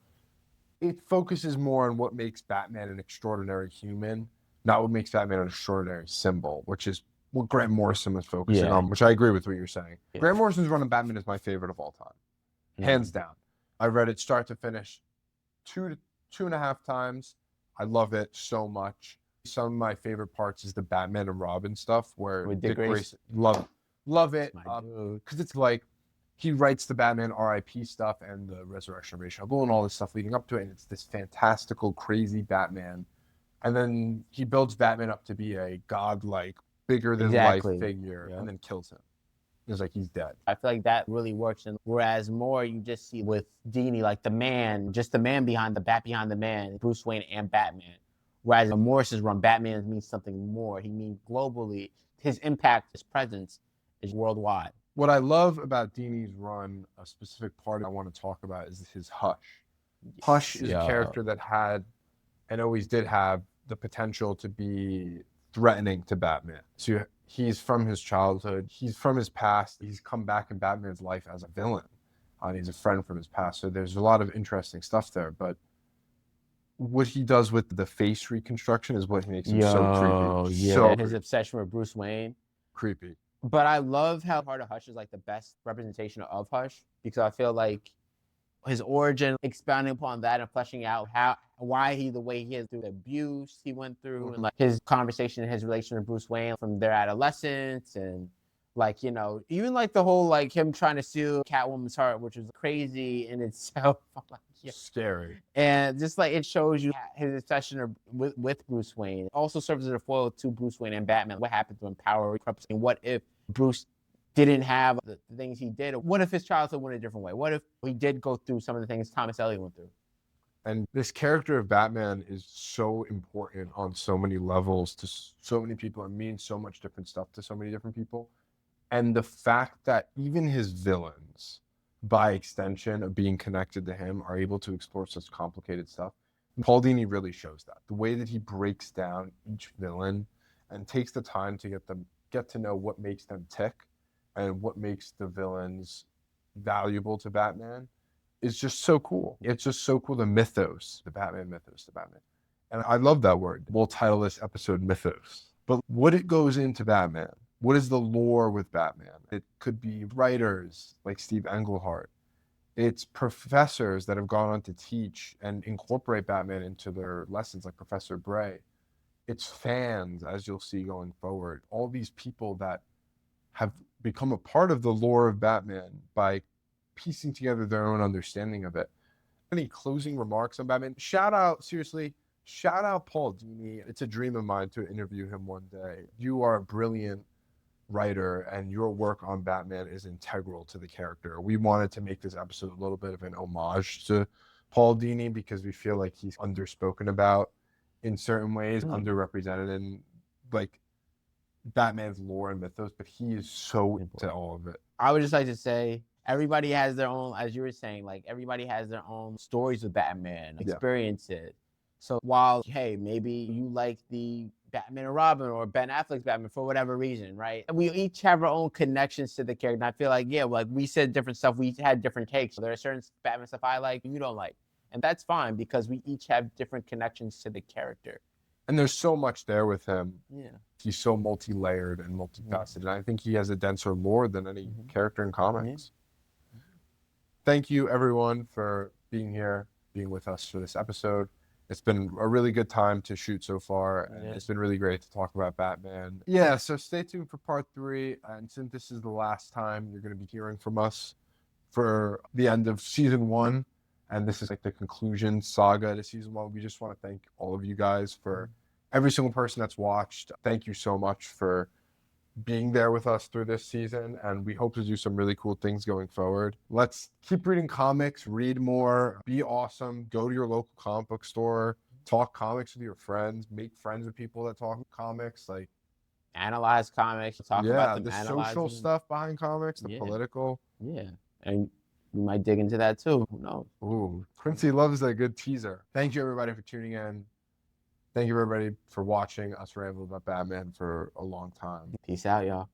It focuses more on what makes Batman an extraordinary human, not what makes Batman an extraordinary symbol, which is what Grant Morrison was focusing on, which I agree with what you're saying. Grant Morrison's run of Batman is my favorite of all time, hands down. I read it start to finish two and a half times. I love it so much. Some of my favorite parts is the Batman and Robin stuff, where with Dick Grayson, love it, because it's like he writes the Batman RIP stuff and the Resurrection of Ra's al Ghul and all this stuff leading up to it, and it's this fantastical, crazy Batman, and then he builds Batman up to be a godlike, bigger than life figure, and then kills him. It's like he's dead. I feel like that really works, and whereas more you just see with Dini, like the man, just the man behind the bat behind the man, Bruce Wayne and Batman. Whereas in Morrison's run, Batman means something more. He means globally. His impact, his presence is worldwide. What I love about Dini's run, a specific part I want to talk about, is his Hush. Hush is a character that had, and always did have, the potential to be threatening to Batman. So he's from his childhood, he's from his past, he's come back in Batman's life as a villain, and he's a friend from his past. So there's a lot of interesting stuff there, but what he does with the face reconstruction is what makes him so creepy. So his obsession with Bruce Wayne. Creepy. But I love how part of Hush is like the best representation of Hush, because I feel like his origin, expounding upon that and fleshing out why he the way he is through the abuse he went through, and like his conversation and his relation with Bruce Wayne from their adolescence, and like, you know, even like the whole like him trying to steal Catwoman's heart, which was crazy in itself. Like, scary. And just like it shows you his obsession with Bruce Wayne. It also serves as a foil to Bruce Wayne and Batman. What happened to him, power, and what if Bruce didn't have the things he did? What if his childhood went a different way? What if he did go through some of the things Thomas Elliot went through? And this character of Batman is so important on so many levels to so many people, and means so much different stuff to so many different people. And the fact that even his villains, by extension of being connected to him, are able to explore such complicated stuff. Paul Dini really shows that. The way that he breaks down each villain and takes the time to get to know what makes them tick and what makes the villains valuable to Batman is just so cool. It's just so cool. The mythos, the Batman mythos, the Batman. And I love that word. We'll title this episode Mythos. But what it goes into Batman, what is the lore with Batman? It could be writers like Steve Englehart. It's professors that have gone on to teach and incorporate Batman into their lessons, like Professor Bray. It's fans, as you'll see going forward. All these people that have become a part of the lore of Batman by piecing together their own understanding of it. Any closing remarks on Batman? Shout out Paul Dini. It's a dream of mine to interview him one day. You are a brilliant writer, and your work on Batman is integral to the character. We wanted to make this episode a little bit of an homage to Paul Dini because we feel like he's underspoken about in certain ways, underrepresented in like Batman's lore and mythos, but he is so into all of it. I would just like to say everybody has their own, as you were saying, like everybody has their own stories with Batman, experiences. So while, hey, maybe you like the Batman and Robin or Ben Affleck's Batman for whatever reason, right? And we each have our own connections to the character. And I feel like, yeah, like we said different stuff. We had different takes. So there are certain Batman stuff I like and you don't like. And that's fine because we each have different connections to the character. And there's so much there with him. Yeah. He's so multi-layered and multifaceted. And I think he has a denser lore than any character in comics. Yeah. Thank you, everyone, for being here, being with us for this episode. It's been a really good time to shoot so far, and it's been really great to talk about Batman. Yeah, so stay tuned for part 3. And since this is the last time you're going to be hearing from us for the end of season 1, and this is like the conclusion saga to season 1, we just want to thank all of you guys for every single person that's watched. Thank you so much for being there with us through this season, and we hope to do some really cool things going forward. Let's keep reading comics, read more, be awesome, go to your local comic book store, talk comics with your friends, make friends with people that talk comics, like analyze comics, talk about them, the social stuff behind comics, the political. Yeah, and we might dig into that too. Who knows? Ooh, Quincy loves a good teaser. Thank you, everybody, for tuning in. Thank you, everybody, for watching us ramble about Batman for a long time. Peace out, y'all.